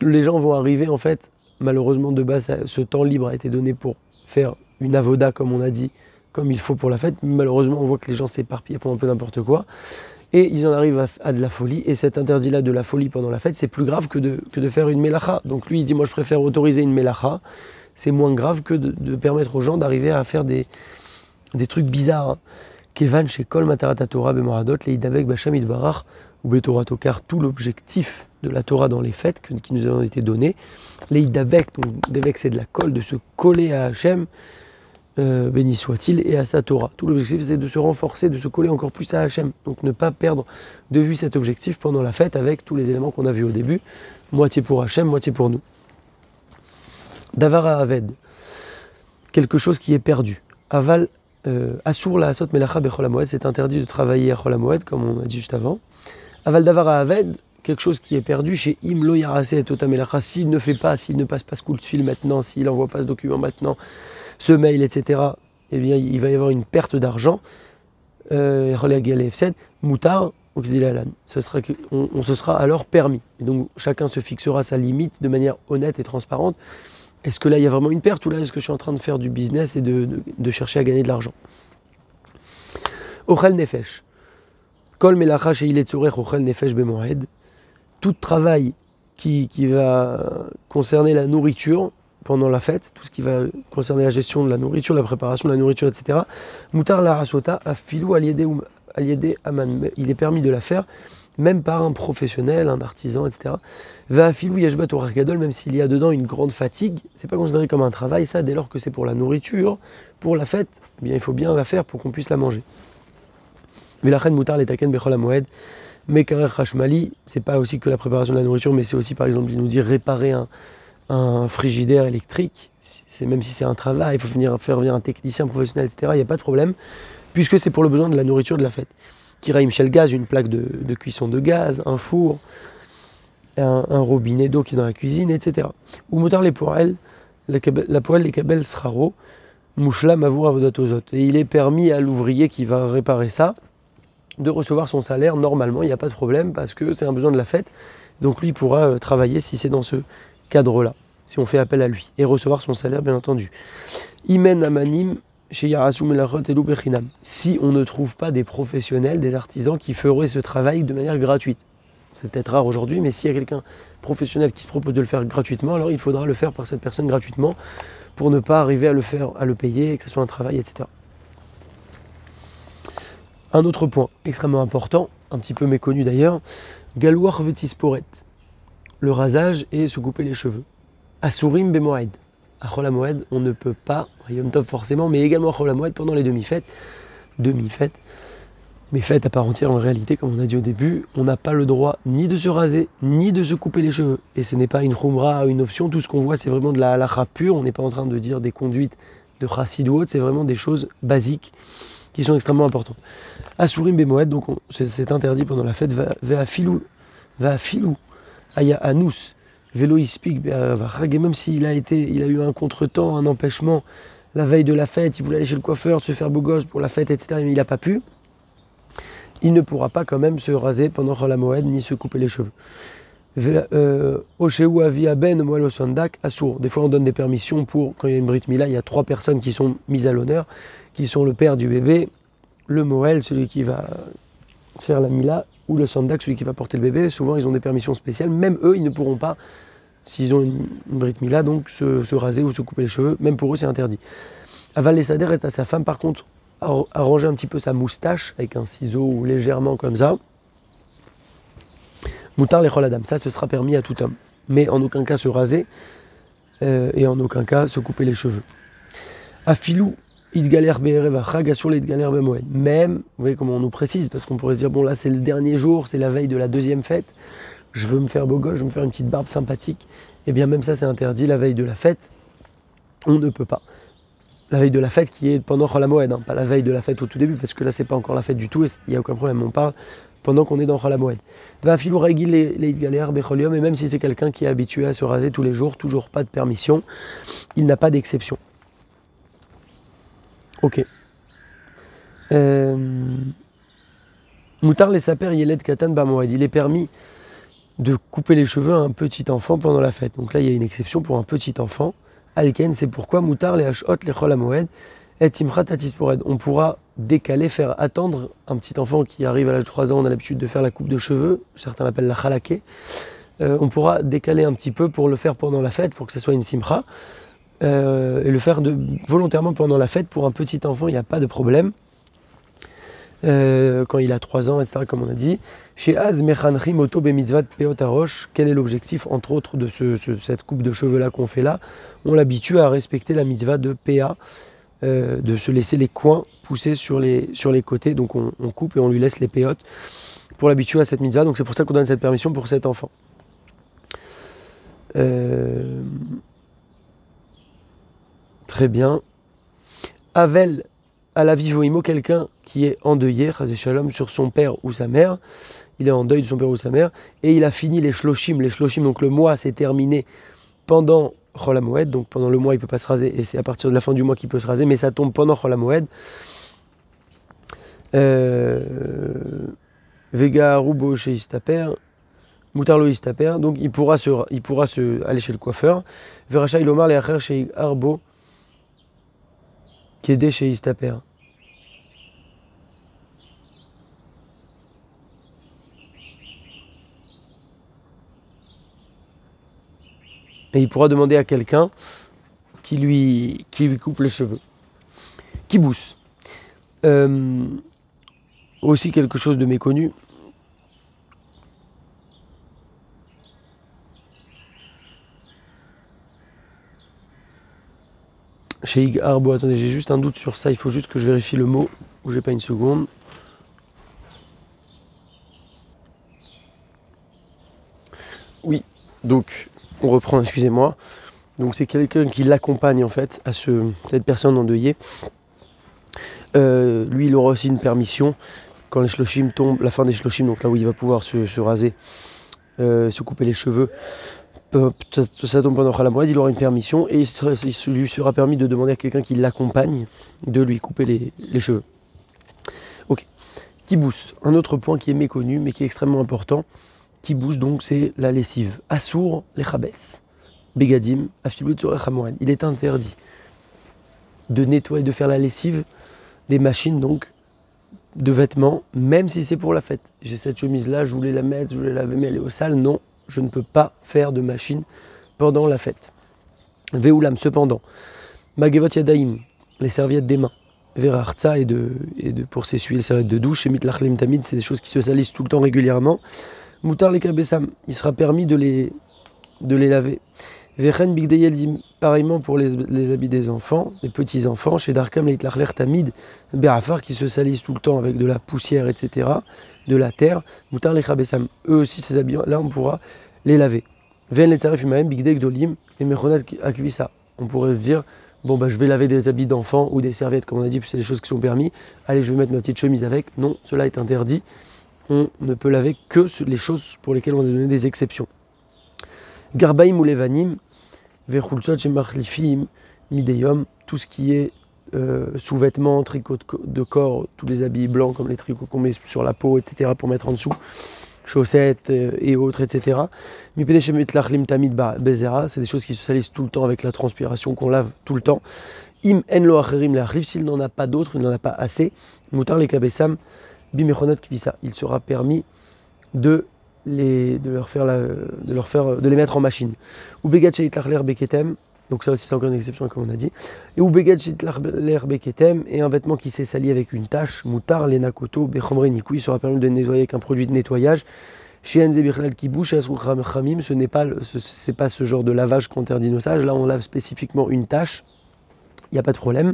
Les gens vont arriver, en fait, malheureusement de base, ce temps libre a été donné pour faire une avoda, comme on a dit, comme il faut pour la fête. Malheureusement, on voit que les gens s'éparpillent, font un peu n'importe quoi, et ils en arrivent à de la folie. Et cet interdit-là de la folie pendant la fête, c'est plus grave que de faire une melacha. Donc lui, il dit, moi, je préfère autoriser une melacha. C'est moins grave que de permettre aux gens d'arriver à faire des trucs bizarres. Kevan chez Kol Matarat Torah Bemoradot, Leidavek Bacham Idbarach ou Betorato, car tout l'objectif de la Torah dans les fêtes qui nous ont été données, Leidavek, donc Devek c'est de la colle, de se coller à Hachem, béni soit-il, et à sa Torah. Tout l'objectif c'est de se renforcer, de se coller encore plus à Hachem. Donc ne pas perdre de vue cet objectif pendant la fête avec tous les éléments qu'on a vus au début, moitié pour Hachem, moitié pour nous. Davara Aved, quelque chose qui est perdu. Aval, Assour la Asot Melacha Bechol hamoed, c'est interdit de travailler à chol hamoed, comme on a dit juste avant. Aval Davara Aved, quelque chose qui est perdu chez Imlo Yarase et Tota Melacha, s'il ne fait pas, s'il ne passe pas ce coup de fil maintenant, s'il n'envoie pas ce document maintenant, ce mail, etc., eh bien, il va y avoir une perte d'argent. Moutar, ce sera alors permis. Et donc, chacun se fixera sa limite de manière honnête et transparente. Est-ce que là, il y a vraiment une perte ou là, est-ce que je suis en train de faire du business et de chercher à gagner de l'argent? Ochel nefesh. Kol melacha she'ilet tzorech ochel nefesh bemoed. Tout travail qui va concerner la nourriture pendant la fête, tout ce qui va concerner la gestion de la nourriture, la préparation de la nourriture, etc. Moutar la rasota afilou aliede aman. Il est permis de la faire même par un professionnel, un artisan, etc. Va afilou yeshbat orach gadol, même s'il y a dedans une grande fatigue, c'est pas considéré comme un travail, ça, dès lors que c'est pour la nourriture, pour la fête, eh bien il faut bien la faire pour qu'on puisse la manger. Mais la reine moutar letaken bechol hamoed, mais karer hashmali, c'est pas aussi que la préparation de la nourriture, mais c'est aussi par exemple, il nous dit réparer un frigidaire électrique, même si c'est un travail, il faut faire venir un technicien professionnel, etc. Il n'y a pas de problème, puisque c'est pour le besoin de la nourriture de la fête. Kiraim shel gaz, une plaque de cuisson de gaz, un four, un robinet d'eau qui est dans la cuisine, etc. Ou motar les poêles, la poêle les kabel sraro, mouchlam avour avodatozot. Et il est permis à l'ouvrier qui va réparer ça de recevoir son salaire normalement, il n'y a pas de problème parce que c'est un besoin de la fête. Donc lui pourra travailler si c'est dans ce cadre-là, si on fait appel à lui, et recevoir son salaire bien entendu. Imen amanim chez Yarasu Melachot Elou Bechinam. Si on ne trouve pas des professionnels, des artisans qui feraient ce travail de manière gratuite. C'est peut-être rare aujourd'hui, mais s'il y a quelqu'un professionnel qui se propose de le faire gratuitement, alors il faudra le faire par cette personne gratuitement pour ne pas arriver à le payer, que ce soit un travail, etc. Un autre point extrêmement important, un petit peu méconnu d'ailleurs. Galouar vetisporet, le rasage et se couper les cheveux. Asurim bemoed, à Chol HaMoed, on ne peut pas, Yom Tov forcément, mais également à Chol HaMoed pendant les demi-fêtes, mais fêtes à part entière en réalité, comme on a dit au début, on n'a pas le droit ni de se raser, ni de se couper les cheveux. Et ce n'est pas une khumra, une option, tout ce qu'on voit c'est vraiment de la halakha pure, on n'est pas en train de dire des conduites de chassid ou autre, c'est vraiment des choses basiques qui sont extrêmement importantes. Asurim bemoed, donc c'est interdit pendant la fête, va filou, aya anus, vélo ispik, et même s'il a eu un contretemps, un empêchement, la veille de la fête, il voulait aller chez le coiffeur, se faire beau gosse pour la fête, etc., mais il n'a pas pu, il ne pourra pas quand même se raser pendant Chol HaMoed, ni se couper les cheveux. Oshéou avia ben moelo sandak assour. Des fois on donne des permissions pour, quand il y a une brit mila, il y a 3 personnes qui sont mises à l'honneur, qui sont le père du bébé, le moel, celui qui va faire la mila, ou le sandak, celui qui va porter le bébé. Souvent ils ont des permissions spéciales, même eux ils ne pourront pas, s'ils ont une brit mila, donc se raser ou se couper les cheveux, même pour eux c'est interdit. Aval les sader reste à sa femme par contre, arranger un petit peu sa moustache avec un ciseau ou légèrement comme ça. Moutar les choladam, ça ce sera permis à tout homme, mais en aucun cas se raser et en aucun cas se couper les cheveux. Afilou idgaler be'erev chag asur idgaler be'moed. Même, vous voyez comment on nous précise, parce qu'on pourrait se dire bon là c'est le dernier jour, c'est la veille de la deuxième fête, je veux me faire beau gosse, je veux me faire une petite barbe sympathique. Et bien même ça c'est interdit la veille de la fête, on ne peut pas. La veille de la fête qui est pendant Chol HaMoed, pas la veille de la fête au tout début, parce que là c'est pas encore la fête du tout et il n'y a aucun problème, on parle pendant qu'on est dans Chol HaMoed. Va filou ragil les galéar becholium, et même si c'est quelqu'un qui est habitué à se raser tous les jours, toujours pas de permission, il n'a pas d'exception. Ok. Moutar les saper yeled katan bamoed, il est permis de couper les cheveux à un petit enfant pendant la fête. Donc là il y a une exception pour un petit enfant. Alken, c'est pourquoi Moutar les hashot les Chol HaMoed et Timchat Atispored. On pourra décaler, faire attendre un petit enfant qui arrive à l'âge de 3 ans, on a l'habitude de faire la coupe de cheveux, certains l'appellent la chalaké. On pourra décaler un petit peu pour le faire pendant la fête, pour que ce soit une simcha, et le faire volontairement pendant la fête pour un petit enfant, il n'y a pas de problème. Quand il a 3 ans, etc., comme on a dit. Chez Az Mechanri Moto Bemitzvat Peot Arosh, quel est l'objectif, entre autres, de cette coupe de cheveux-là qu'on fait là? On l'habitue à respecter la mitzvah de PA, de se laisser les coins pousser sur les côtés, donc on coupe et on lui laisse les péotes pour l'habituer à cette mitzvah, donc c'est pour ça qu'on donne cette permission pour cet enfant. Très bien. Avel à la vivoimo, quelqu'un qui est endeuillé, Chazé Shalom, sur son père ou sa mère, il est en deuil de son père ou sa mère, et il a fini les shloshim, donc le mois s'est terminé pendant Chol HaMoed, donc pendant le mois il ne peut pas se raser, et c'est à partir de la fin du mois qu'il peut se raser, mais ça tombe pendant Chol HaMoed. Vega Arubo chez Istaper, Moutarlo Istaper, donc il pourra aller chez le coiffeur. Veracha Ilomar les Acher chez Arbo, qui est chez Istaper. Et il pourra demander à quelqu'un qui lui coupe les cheveux. Kibous. Aussi quelque chose de méconnu. Chez Ig Arbo, attendez, j'ai juste un doute sur ça, il faut juste que je vérifie le mot. Bougez pas une seconde. Oui, donc on reprend, excusez-moi. Donc c'est quelqu'un qui l'accompagne en fait à cette personne endeuillée. Lui il aura aussi une permission quand les shloshim tombent, la fin des shloshim, donc là où il va pouvoir se raser, se couper les cheveux. Ça tombe pendant Chol HaMoed, il aura une permission et il lui sera permis de demander à quelqu'un qui l'accompagne de lui couper les cheveux. Ok. Kibous, un autre point qui est méconnu mais qui est extrêmement important. Kibous, donc c'est la lessive. Assour les chabes. Begadim, afilou tzorech HaMoed. Il est interdit de nettoyer, de faire la lessive des machines donc de vêtements, même si c'est pour la fête. J'ai cette chemise-là, je voulais la mettre, je voulais la laver, mais elle est au sale. Non, je ne peux pas faire de machine pendant la fête. Veoulam, cependant, Magevot Yadaim, les serviettes des mains. Verarza pour s'essuyer le serviette de douche. Et mitlachlim tamid, c'est des choses qui se salissent tout le temps régulièrement. Moutar les kabessam, il sera permis de les laver. Vechen bigdeyeldim, pareillement pour les habits des enfants, des petits enfants. Chez Darkam leitlachler tamid, be'afar qui se salissent tout le temps avec de la poussière, etc., de la terre. Moutar les kabessam, eux aussi ces habits là on pourra les laver. Ven les tzaref imahem bigdei gdolim et mechonat akvisa. On pourrait se dire, bon je vais laver des habits d'enfants ou des serviettes comme on a dit, puis c'est des choses qui sont permis. Allez, je vais mettre ma petite chemise avec. Non, cela est interdit. On ne peut laver que les choses pour lesquelles on a donné des exceptions. Garbaim ou levanim, vechulzot shemachlifim mideyom, tout ce qui est sous-vêtements, tricots de corps, tous les habits blancs comme les tricots qu'on met sur la peau, etc. pour mettre en dessous, chaussettes et autres, etc. Mipede shemetlachlim tamid bezera, c'est des choses qui se salissent tout le temps avec la transpiration qu'on lave tout le temps. Im en lo acherim leachlif, s'il n'en a pas d'autres, il n'en a pas assez. Mutar le kabessam bimechonat kvisa, il sera permis de les mettre en machine. Ou begat sheitlachler beketem, donc ça aussi c'est encore une exception comme on a dit. Et ou begat sheitlachler beketem, et un vêtement qui s'est sali avec une tache, mutar lenakoto bechomre nikou, il sera permis de nettoyer avec un produit de nettoyage. Chez Bichlal qui bouche, ce n'est pas ce genre de lavage qu'on interdit nos sages. Là on lave spécifiquement une tache, il n'y a pas de problème.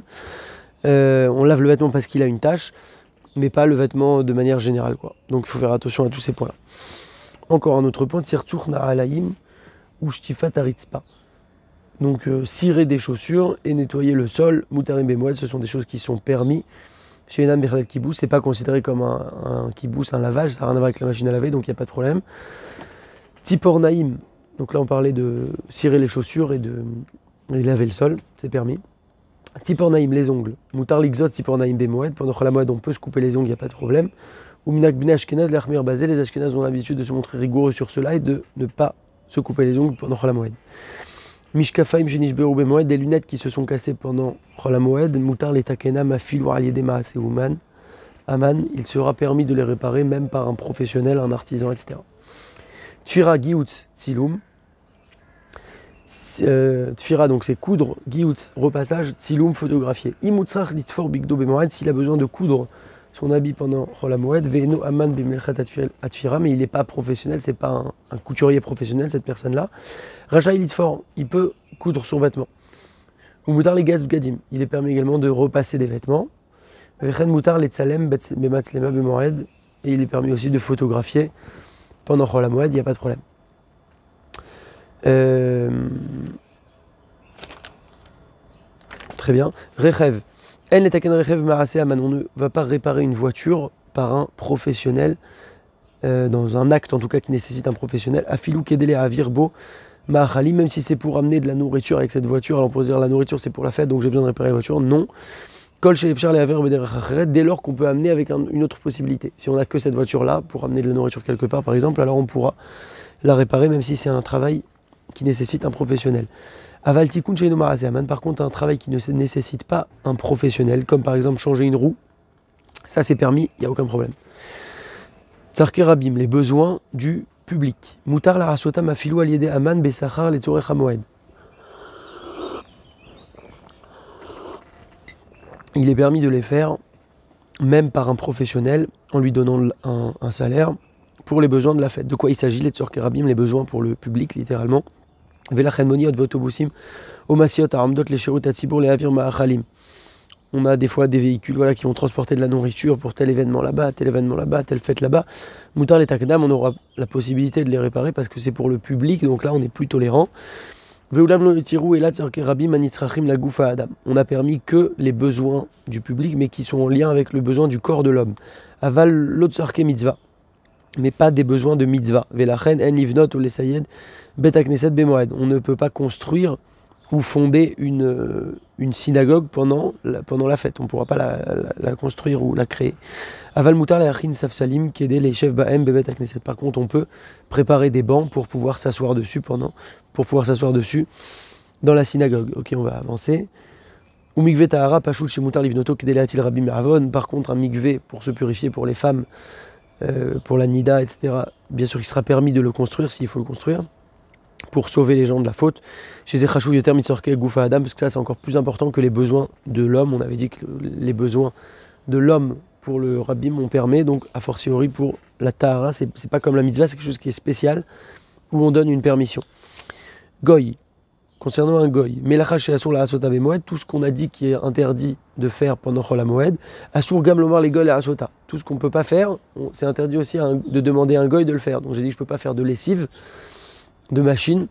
On lave le vêtement parce qu'il a une tache, mais pas le vêtement de manière générale, quoi. Donc il faut faire attention à tous ces points-là. Encore un autre point, tirtour na'alaim ou shtifat aritzpa. Donc cirer des chaussures et nettoyer le sol, mutarim bemoed, ce sont des choses qui sont permis. Chez Enam Bichlal Kibous, c'est pas considéré comme un kibous, un lavage, ça n'a rien à voir avec la machine à laver, donc il n'y a pas de problème. Tzipor naïm, donc là on parlait de cirer les chaussures et de laver le sol, c'est permis. Tzipor naïm, les ongles. Moutar l'ixot, tzipor naïm bemoed, pendant la moed on peut se couper les ongles, il n'y a pas de problème. Ou minak bne ashkenaz, l'achmir basé, les ashkenaz ont l'habitude de se montrer rigoureux sur cela et de ne pas se couper les ongles pendant la moed. Mishkafaim shenishberu bemoed, des lunettes qui se sont cassées pendant la moed, moutar les takena mafil ou aliedema aseuman. Aman, il sera permis de les réparer même par un professionnel, un artisan, etc. Tfira giout tzilum. Tfira, donc c'est coudre, giout, repassage, tzilum, photographier. Imutzrach litfor bigdo bemoed, s'il a besoin de coudre son habit pendant la moed, ve'eno aman bimlechat atfira, mais il n'est pas professionnel, c'est pas un couturier professionnel cette personne-là. Rachaï litfor, il peut coudre son vêtement. Ou moutar les gaz bgadim, il est permis également de repasser des vêtements. Vechen moutar les tzalem bematzlema bemoed, et il est permis aussi de photographier pendant la moed, il n'y a pas de problème. Très bien. Rechev. On ne va pas réparer une voiture par un professionnel, dans un acte en tout cas qui nécessite un professionnel. Afilou kedele avirbo ma'achali, même si c'est pour amener de la nourriture avec cette voiture. Alors on peut dire la nourriture c'est pour la fête donc j'ai besoin de réparer la voiture. Non. Kol she'efshar le'aver bederech, dès lors qu'on peut amener avec une autre possibilité. Si on n'a que cette voiture là pour amener de la nourriture quelque part par exemple, alors on pourra la réparer même si c'est un travail qui nécessite un professionnel. Aval tikun she'eino ma'aseh aman, par contre un travail qui ne nécessite pas un professionnel, comme par exemple changer une roue, ça c'est permis, il n'y a aucun problème. Tzarke rabim, les besoins du public. Moutar la rasota mafilou aliede aman besachar le tzorech hamoed. Il est permis de les faire même par un professionnel en lui donnant un salaire pour les besoins de la fête. De quoi il s'agit, les tzorke rabim, les besoins pour le public littéralement. On a des fois des véhicules qui vont transporter de la nourriture pour tel événement là-bas, telle fête là-bas. Moutar les takdam, on aura la possibilité de les réparer parce que c'est pour le public, donc là on est plus tolérant. On a permis que les besoins du public, mais qui sont en lien avec le besoin du corps de l'homme. Aval l'otsarke mitzvah, mais pas des besoins de mitzvah. Velachen en livnot ou les sayed bet akneset bemoed. On ne peut pas construire ou fonder une synagogue pendant la fête. On ne pourra pas la construire ou la créer. Aval mutar la achin safsalim kede les chefs baem bebet akneset. Par contre, on peut préparer des bancs pour pouvoir s'asseoir dessus dans la synagogue. Ok, on va avancer. Ou mikve tahara pashut chez mutar livnoto kede leatil rabim avon. Par contre, un mikve pour se purifier pour les femmes, pour la nida, etc. Bien sûr, il sera permis de le construire s'il faut le construire pour sauver les gens de la faute. Chez Zechachou Yoter Mitzorke Goufa Adam, parce que ça c'est encore plus important que les besoins de l'homme. On avait dit que les besoins de l'homme pour le Rabbim on permet, donc a fortiori pour la Tahara, c'est pas comme la mitzvah, c'est quelque chose qui est spécial, où on donne une permission. Goy, concernant un goy, Melacha chez Asur la Asota Bemoed, tout ce qu'on a dit qui est interdit de faire pendant Chol HaMoed, Asur Gam Lomar les goy la Asota, tout ce qu'on ne peut pas faire, c'est interdit aussi de demander à un goy de le faire. Donc j'ai dit que je ne peux pas faire de lessive, de machine,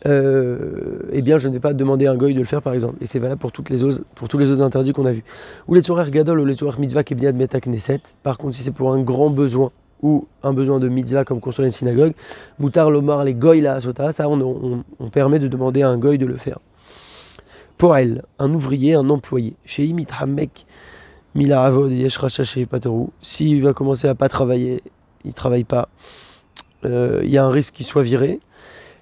eh bien je ne vais pas demander à un goy de le faire par exemple. Et c'est valable pour tous les autres interdits qu'on a vus. Ou les tzorer gadol ou les tzorer mitzvah kebniad meta knesset. Par contre, si c'est pour un grand besoin ou un besoin de mitzvah comme construire une synagogue, mutar lomar les goy la asota, ça on permet de demander à un goy de le faire. Pour elle, un ouvrier, un employé, chez Imit Hamek Mila Avod Yesh Racha chez Paterou, s'il va commencer à pas travailler, il ne travaille pas, il y a un risque qu'il soit viré.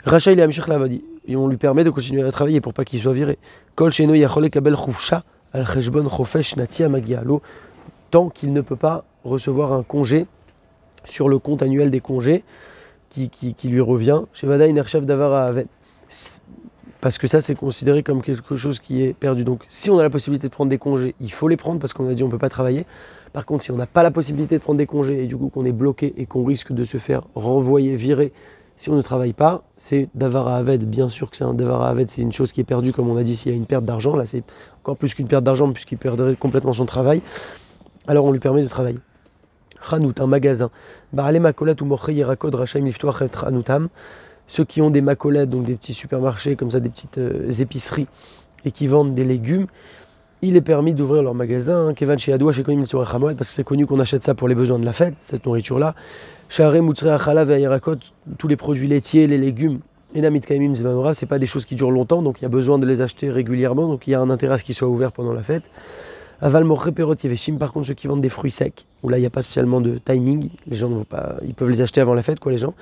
Racha il est Amshich Lavadi, et on lui permet de continuer à travailler pour pas qu'il soit viré. Kol Sheno Yachole Kabel Khufsha al Cheshbon Chofesh Nati Amagialo, tant qu'il ne peut pas recevoir un congé sur le compte annuel des congés qui lui revient. Chez Vadaï Nerchev Davara Aven. Parce que ça, c'est considéré comme quelque chose qui est perdu. Donc, si on a la possibilité de prendre des congés, il faut les prendre parce qu'on a dit on ne peut pas travailler. Par contre, si on n'a pas la possibilité de prendre des congés et du coup qu'on est bloqué et qu'on risque de se faire renvoyer, virer, si on ne travaille pas, c'est Davara Aved. Bien sûr que c'est un Davara Aved, c'est une chose qui est perdue, comme on a dit, s'il y a une perte d'argent. Là, c'est encore plus qu'une perte d'argent puisqu'il perdrait complètement son travail. Alors, on lui permet de travailler. Chanout, un magasin. Ba'ale makolet ou morche yerakod rachaim liftoach et chanoutam. Ceux qui ont des macolettes, donc des petits supermarchés, comme ça, des petites épiceries, et qui vendent des légumes, il est permis d'ouvrir leur magasin. Kevan chez Adoua, chez Konim sur Chamoed, parce que c'est connu qu'on achète ça pour les besoins de la fête, cette nourriture-là. Share Moutzre Achalav et Yerakot, tous les produits laitiers, les légumes, Enamit Kaimim Zvanora, c'est pas des choses qui durent longtemps, donc il y a besoin de les acheter régulièrement, donc il y a un intérêt à ce qu'ils soient ouverts pendant la fête. Aval Morre Perot Yeveshim, par contre, ceux qui vendent des fruits secs, où là il n'y a pas spécialement de timing, les gens ne vont pas, ils peuvent les acheter avant la fête, quoi, les gens.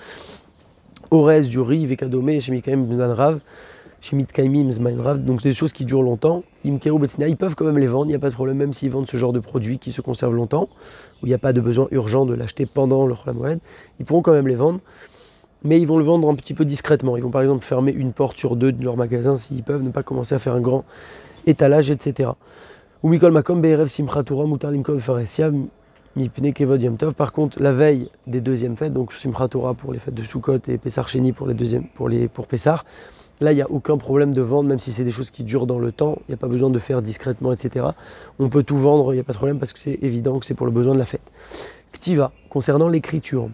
Orez, du riz, Vekadome, chez Mikaim Zmanrav, chez Mitkaimim Zmanrav, donc c'est des choses qui durent longtemps. Imkeru Betsina, ils peuvent quand même les vendre, il n'y a pas de problème, même s'ils vendent ce genre de produits qui se conservent longtemps, où il n'y a pas de besoin urgent de l'acheter pendant le Chol HaMoed, ils pourront quand même les vendre, mais ils vont le vendre un petit peu discrètement. Ils vont par exemple fermer une porte sur deux de leur magasin s'ils peuvent, ne pas commencer à faire un grand étalage, etc. Ou Mikol Makom Be'erev Simchat Torah Mutar Limkol Faresia Mipne Kevod Yom Tov. Par contre, la veille des deuxièmes fêtes, donc Simchat Torah pour les fêtes de Sukkot et Pessar Sheni pour Pessar, là il n'y a aucun problème de vendre, même si c'est des choses qui durent dans le temps, il n'y a pas besoin de faire discrètement, etc. On peut tout vendre, il n'y a pas de problème parce que c'est évident que c'est pour le besoin de la fête. Ktiva, concernant l'écriture,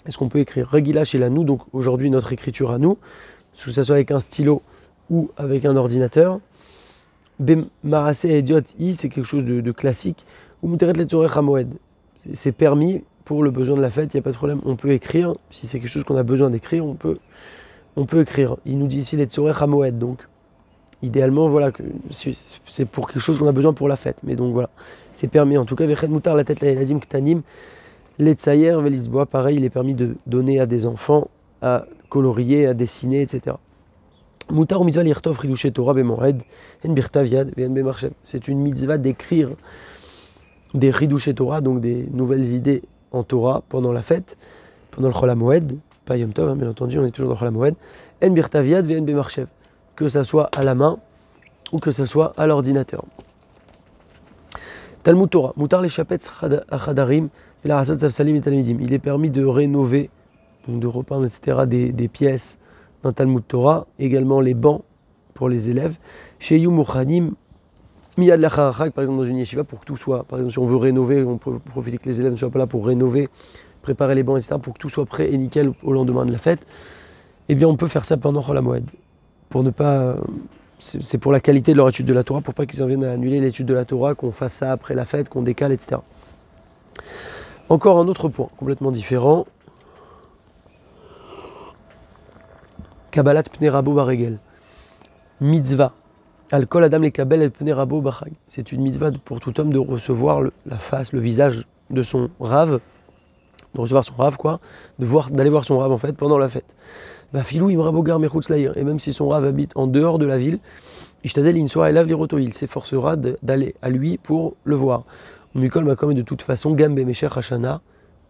est-ce qu'on peut écrire Regila chez la nous, donc aujourd'hui notre écriture à nous, que ce soit avec un stylo ou avec un ordinateur. Marasé et idiot i, c'est quelque chose de classique. Ou Muteret le Tzorech HaMoed, c'est permis pour le besoin de la fête, il n'y a pas de problème, on peut écrire. Si c'est quelque chose qu'on a besoin d'écrire, on peut écrire. Il nous dit ici les Tzorech HaMoed, donc idéalement, voilà, c'est pour quelque chose qu'on a besoin pour la fête. Mais donc voilà, c'est permis. En tout cas, Vechet Mutar la tête la Eladim Ktanim, les Tsayer, Velisbois, pareil, il est permis de donner à des enfants à colorier, à dessiner, etc. Mutar ou mitzvah lirtov ridouché Torah bemoed en birtav yad ve'en bemarchev. C'est une mitzvah d'écrire des ridouché Torah, donc des nouvelles idées en Torah pendant la fête, pendant le Chol HaMoed, pas Yom Tov, hein, bien entendu, on est toujours dans le Chol HaMoed. En birtav yad ve'en bemarchev, que ça soit à la main ou que ça soit à l'ordinateur. Talmud Torah, mutar les chapetz achadarim ve'larasot zavsalim et talmidim. Il est permis de rénover, donc de repeindre, etc., des pièces d'un Talmud Torah, également les bancs pour les élèves. Chez Yumuchanim, Miyad Lacharachak, par exemple dans une yeshiva, pour que tout soit, par exemple si on veut rénover, on peut profiter que les élèves ne soient pas là pour rénover, préparer les bancs, etc., pour que tout soit prêt et nickel au lendemain de la fête, eh bien on peut faire ça pendant Chol HaMoed. Pour ne pas, c'est pour la qualité de leur étude de la Torah, pour pas qu'ils en viennent à annuler l'étude de la Torah, qu'on fasse ça après la fête, qu'on décale, etc. Encore un autre point, complètement différent. Kabbalat Pnei Rabo Baregel. Mitzvah. Al kol adam le kabel et Pnei Rabo Bachag. C'est une mitzvah pour tout homme de recevoir la face, le visage de son rave, de recevoir son rave, quoi, d'aller voir son rave en fait pendant la fête. Filou im rabo gar mechutz la'ir. Et même si son rave habite en dehors de la ville, ishtadel insoa elav liroto, il s'efforcera d'aller à lui pour le voir. Mikol makom, et de toute façon, gam bemesher hashana,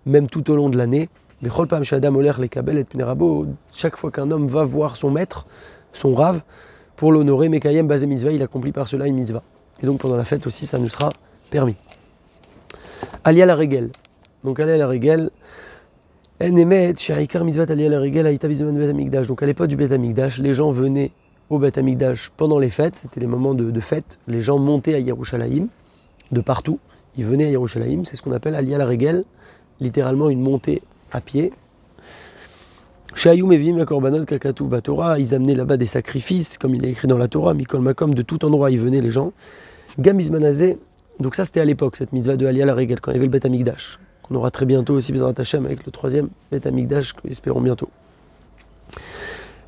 même tout au long de l'année, Bechol pam shadam oler lekabel et pnei rabo, chaque fois qu'un homme va voir son maître, son rave, pour l'honorer, Mekayem Bazé Mitzvah, il accomplit par cela une mitzvah. Et donc pendant la fête aussi, ça nous sera permis. Alia la Regel. Donc Alia la Regel, Enemet, Shaikar Mitzvah Alia la Regel, Aïta Bizman Bet Amikdash. Donc à l'époque du Bet Amikdash, les gens venaient au Bet Amikdash pendant les fêtes, c'était les moments de fête, les gens montaient à Yerushalayim, de partout, ils venaient à Yerushalayim, c'est ce qu'on appelle Alia la Regel, littéralement une montée à pied. Sheayum evim la korbanot kakatu batora, ils amenaient là-bas des sacrifices, comme il est écrit dans la Torah, Mikol Makom, de tout endroit ils venaient les gens. Gamizmanazé, donc ça c'était à l'époque, cette mitzvah de Alia la Regel, quand il y avait le Bet Amikdash, qu'on aura très bientôt aussi Bezrat Hashem avec le troisième Bet Amikdash, espérons bientôt.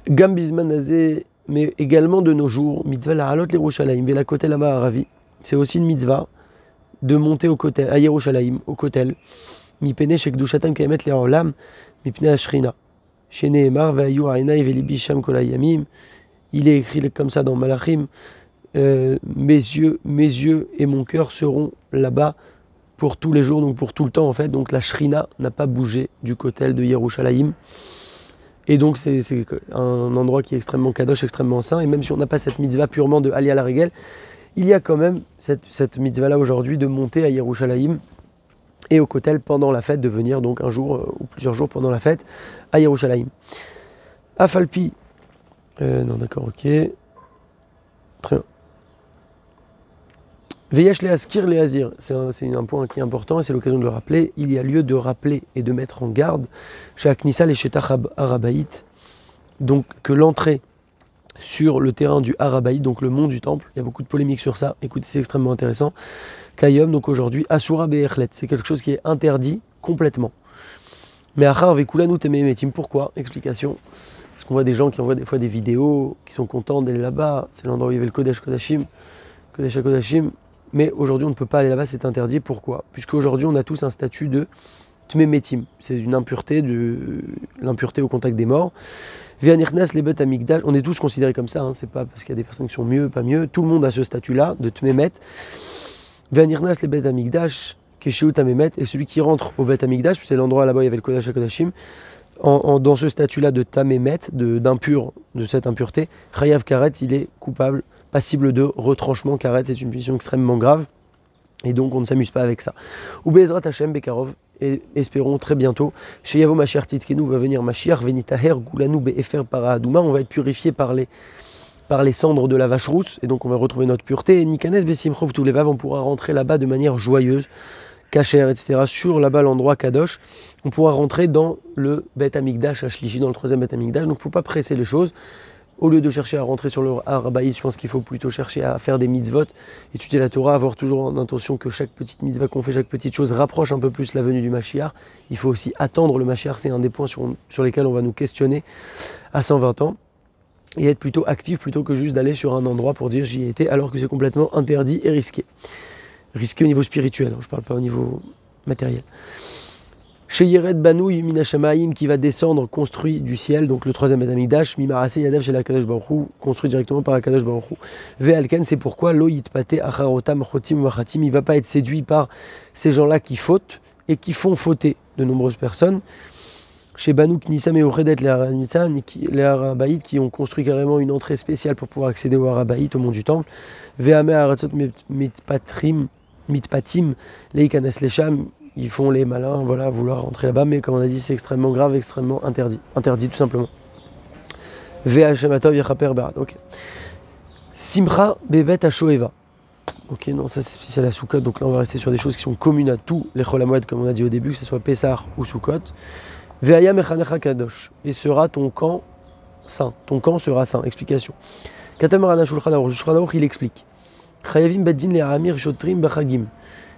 Gambizmanazé, mais également de nos jours, mitzvah la halot l'Yerushalayim, vela kotel ama aravi, c'est aussi une mitzvah de monter au kotel, à Yerushalayim, au kotel, mipene shekdushatam kaemet le'olam, mipne ashrina. Il est écrit comme ça dans Malachim, mes yeux et mon cœur seront là-bas pour tous les jours, donc pour tout le temps en fait. Donc la Shrina n'a pas bougé du kotel de Yerushalayim. Et donc c'est un endroit qui est extrêmement kadosh, extrêmement saint. Et même si on n'a pas cette mitzvah purement de Alia la Regel, il y a quand même cette mitzvah-là aujourd'hui de monter à Yerushalayim et au kotel pendant la fête, de venir donc un jour ou plusieurs jours pendant la fête à Yerushalayim. Afalpi, non d'accord, ok, très bien. Veyesh le askir le azir, c'est un point qui est important et c'est l'occasion de le rappeler. Il y a lieu de rappeler et de mettre en garde chez Aknissa les Shetach Harabaït, donc que l'entrée sur le terrain du Harabaït, donc le mont du temple, il y a beaucoup de polémiques sur ça, écoutez, c'est extrêmement intéressant. Kayom, donc aujourd'hui, Asura Be'echlet, c'est quelque chose qui est interdit complètement. Mais Achar Vekulanu Tememetim, pourquoi? Explication. Parce qu'on voit des gens qui envoient des fois des vidéos, qui sont contents d'aller là-bas, c'est l'endroit où il y avait le Kodesh Kodashim, mais aujourd'hui on ne peut pas aller là-bas, c'est interdit. Pourquoi? Puisqu'aujourd'hui on a tous un statut de Tmemetim, c'est une impureté, l'impureté au contact des morts. Vianirnas les Bet Amikdash, on est tous considérés comme ça, hein, c'est pas parce qu'il y a des personnes qui sont mieux, pas mieux, tout le monde a ce statut-là de Tmemet. Ve'anirnas le Bet Amikdash, Kesheut Tamemet, et celui qui rentre au Bet Amikdash, c'est l'endroit là-bas où il y avait le Kodesh HaKodashim, dans ce statut-là de Tamemet, d'impur, de cette impureté, Chayav Karet, il est coupable, passible de retranchement. Karet, c'est une punition extrêmement grave, et donc on ne s'amuse pas avec ça. Ou Be'ezrat Hashem Bekarov, et espérons très bientôt, chez Yavo Mashiach Titkenu va venir Mashiach, Venitaher Goulanu Be'efer Paradouma, on va être purifié par les cendres de la vache rousse, et donc on va retrouver notre pureté. Et Nikanes Besimchov Toulevav, on pourra rentrer là-bas de manière joyeuse, Kacher, etc. Sur là-bas l'endroit Kadosh, on pourra rentrer dans le Bet Amikdash Ashlishi, dans le troisième Bet Amikdash. Donc il ne faut pas presser les choses. Au lieu de chercher à rentrer sur le Harabaït, je pense qu'il faut plutôt chercher à faire des mitzvot, étudier la Torah, avoir toujours en intention que chaque petite mitzvah qu'on fait, chaque petite chose rapproche un peu plus la venue du Mashiach. Il faut aussi attendre le Mashiach, c'est un des points sur lesquels on va nous questionner à 120 ans. Et être plutôt actif plutôt que juste d'aller sur un endroit pour dire j'y ai été, alors que c'est complètement interdit et risqué. Risqué au niveau spirituel, hein, je ne parle pas au niveau matériel. Chez Yered Banouy Minashamaïm, qui va descendre construit du ciel, donc le troisième Bet Amikdash, Mimarase Yadav chez la Kadosh Baruch Hu, construit directement par la Kadosh Baruch Hu. Ve'alken, c'est pourquoi Lo Yitpate Acharotam Chotim Wachatim, il ne va pas être séduit par ces gens-là qui fautent et qui font fauter de nombreuses personnes. Chez Banou Knissam et Oredet les Harabaït qui ont construit carrément une entrée spéciale pour pouvoir accéder au Harabaït, au mont du temple. Ve'ame Aratzot Mitpatim, Leikanes Lesham, ils font les malins, voilà, vouloir rentrer là-bas, mais comme on a dit, c'est extrêmement grave, extrêmement interdit. Interdit tout simplement. Ve'ashematov Yachaper Berat, ok. Simcha Bebet Ashoeva. Ok, non, ça c'est spécial à Sukkot, donc là on va rester sur des choses qui sont communes à tous les Chol HaMoed, comme on a dit au début, que ce soit Pessah ou Sukkot. Ve'aya mechanecha kadosh, et sera ton camp saint. Ton camp sera saint. Explication. Katam Rana Shulchan Aruch, Shulchan Aruch il explique. Chayavim beddin le'amir shotrim b'chagim.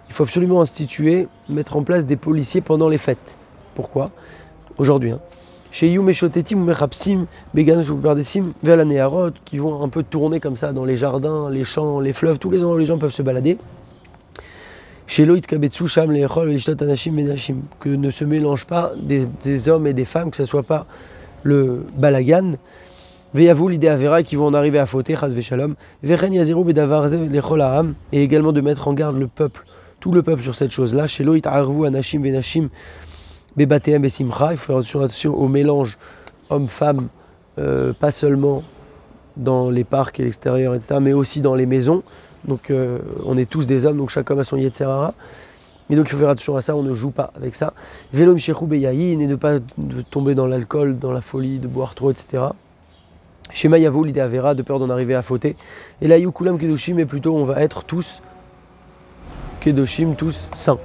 Il faut absolument instituer, mettre en place des policiers pendant les fêtes. Pourquoi? Aujourd'hui, hein. Chez Yum Eshotetim ou Mechapsim, Beganus ou Bardesim, vers la Neharot, qui vont un peu tourner comme ça dans les jardins, les champs, les fleuves, tous les endroits où les gens peuvent se balader. Chez Loït Kabetsu, Sham, Lechol, Lishtot Anashim, Menashim, que ne se mélangent pas des hommes et des femmes, que ce ne soit pas le balagan. Veyavou l'idée Avera qui vont en arriver à fauter, Chaz Veshalom, Veren Yaziru Bedavarze, Lechol Aham, et également de mettre en garde le peuple, tout le peuple sur cette chose-là. Chez Loït Arvu, Anashim, Venashim, Bebatem et Simcha, il faut faire attention au mélange homme-femme, pas seulement dans les parcs et l'extérieur, etc., mais aussi dans les maisons. Donc on est tous des hommes, donc chaque homme a son Yetzer Hara. Et donc il faut faire attention à ça, on ne joue pas avec ça. Velo Mishechou Beyayin, et ne pas tomber dans l'alcool, dans la folie, de boire trop, etc. Shema Yavo, l'idée Avera, de peur d'en arriver à fauter. Et là, Yukulam Kedoshim, mais plutôt on va être tous Kedoshim, tous saints.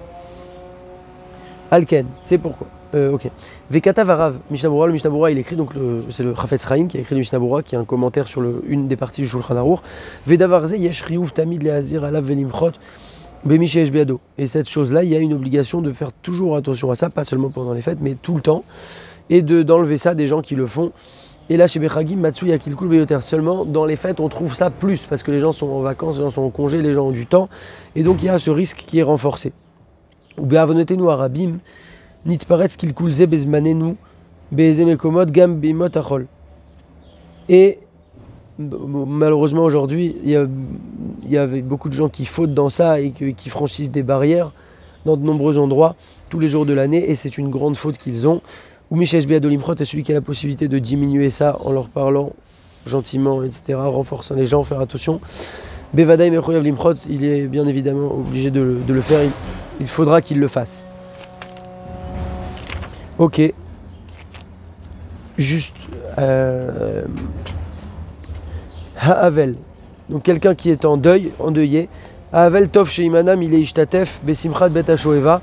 Alken, c'est pourquoi. Ok. Vekata Varav, Mishnah Berurah, le Mishnah Berurah, il écrit, donc c'est le Chafetz Chaim qui a écrit le Mishnah Berurah, qui est un commentaire sur une des parties du Shulchan Aruch. Vedavarze yesh riyuv tamid leazir alav velimchot bemichesh biado. Et cette chose-là, il y a une obligation de faire toujours attention à ça, pas seulement pendant les fêtes, mais tout le temps, et d'enlever ça des gens qui le font. Et là, chez Bechagim, Matsu Yakilkul Beyoter, seulement dans les fêtes, on trouve ça plus, parce que les gens sont en vacances, les gens sont en congé, les gens ont du temps, et donc il y a ce risque qui est renforcé. Ou be'avonotenu arabim, nitparetz kilkulze bezmanenu, be'ezemekomot gam bimot achol. Et malheureusement aujourd'hui, il y avait beaucoup de gens qui fautent dans ça et qui franchissent des barrières dans de nombreux endroits tous les jours de l'année, et c'est une grande faute qu'ils ont. Ou Mishesh Beadolimchot est celui qui a la possibilité de diminuer ça en leur parlant gentiment, etc., renforçant les gens, faire attention. Bevadaï Mechoyav Limchot, il est bien évidemment obligé de le faire, il faudra qu'il le fasse. Ok. Juste Ha'avel, donc quelqu'un qui est en deuil, endeuillé. Ha'avel Tov Sheimanam, il est Ishtatef, Besimchat Bet Hashoeva.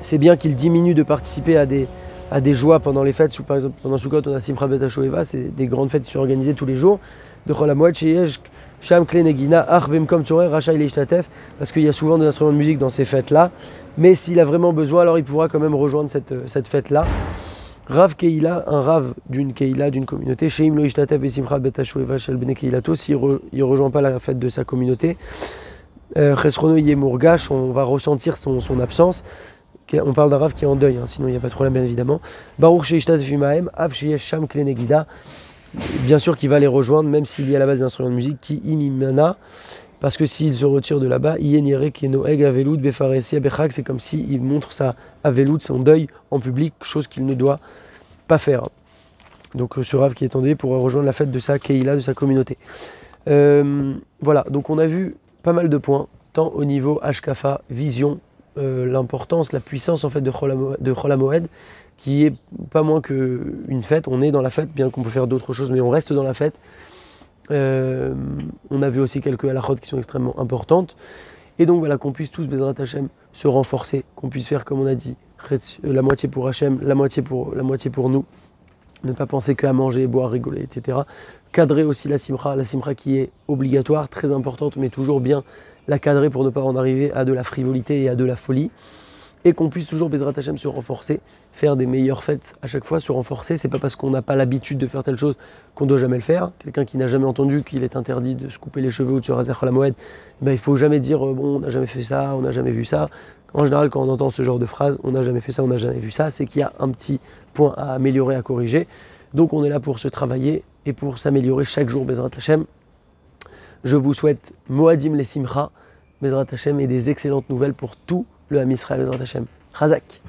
C'est bien qu'il diminue de participer à des joies pendant les fêtes. Par exemple, pendant Sukkot, on a Simchat Bet Hashoeva, c'est des grandes fêtes qui sont organisées tous les jours. De Chol HaMoed, Sheyesh, Sham Kle Negina, Ach Bemkom Tzorer, Racha il est Ishtatef, parce qu'il y a souvent des instruments de musique dans ces fêtes-là. Mais s'il a vraiment besoin, alors il pourra quand même rejoindre cette fête-là. Rav Keila, un Rav d'une Keila, d'une communauté, Sheim Lo Ishtatef Besimchat Bet Hashoeva Shel Bnei Keilato, s'il ne rejoint pas la fête de sa communauté, Chesrono Yemurgash, on va ressentir son absence. On parle d'un Rav qui est en deuil, hein, sinon il n'y a pas de problème bien évidemment. Baruch Sheishtatef Imahem, Av Sheyesh Sham Kle Negida, bien sûr qu'il va les rejoindre, même s'il y a là-bas des instruments de musique, qui imimana, parce que s'il se retire de là-bas, Yenire Kenoeg Aveloud Befaresi Abechak, c'est comme s'il montre sa Aveloud, son deuil en public, chose qu'il ne doit pas faire. Donc ce Rav qui est en deuil pourra rejoindre la fête de sa Keila, de sa communauté. Voilà, donc on a vu pas mal de points, tant au niveau Hashkafa, vision, l'importance, la puissance en fait de Chol HaMoed, qui est pas moins qu'une fête. On est dans la fête, bien qu'on peut faire d'autres choses, mais on reste dans la fête. On a vu aussi quelques halachot qui sont extrêmement importantes. Et donc voilà, qu'on puisse tous, Bezrat Hashem, se renforcer, qu'on puisse faire, comme on a dit, la moitié pour Hashem, la moitié pour nous. Ne pas penser qu'à manger, boire, rigoler, etc. Cadrer aussi la simcha qui est obligatoire, très importante, mais toujours bien la cadrer pour ne pas en arriver à de la frivolité et à de la folie. Et qu'on puisse toujours, Bezrat Hashem, se renforcer, faire des meilleures fêtes à chaque fois, se renforcer. C'est pas parce qu'on n'a pas l'habitude de faire telle chose qu'on doit jamais le faire. Quelqu'un qui n'a jamais entendu qu'il est interdit de se couper les cheveux ou de se raser Chol HaMoed, ben, il faut jamais dire bon, on n'a jamais fait ça, on n'a jamais vu ça. En général, quand on entend ce genre de phrase, on n'a jamais fait ça, on n'a jamais vu ça, c'est qu'il y a un petit point à améliorer, à corriger. Donc on est là pour se travailler et pour s'améliorer chaque jour, Bezrat Hashem. Je vous souhaite Moadim les Simcha, Bezrat Hashem, et des excellentes nouvelles pour tout le Ham Israël, Bezrat Hashem. Chazak.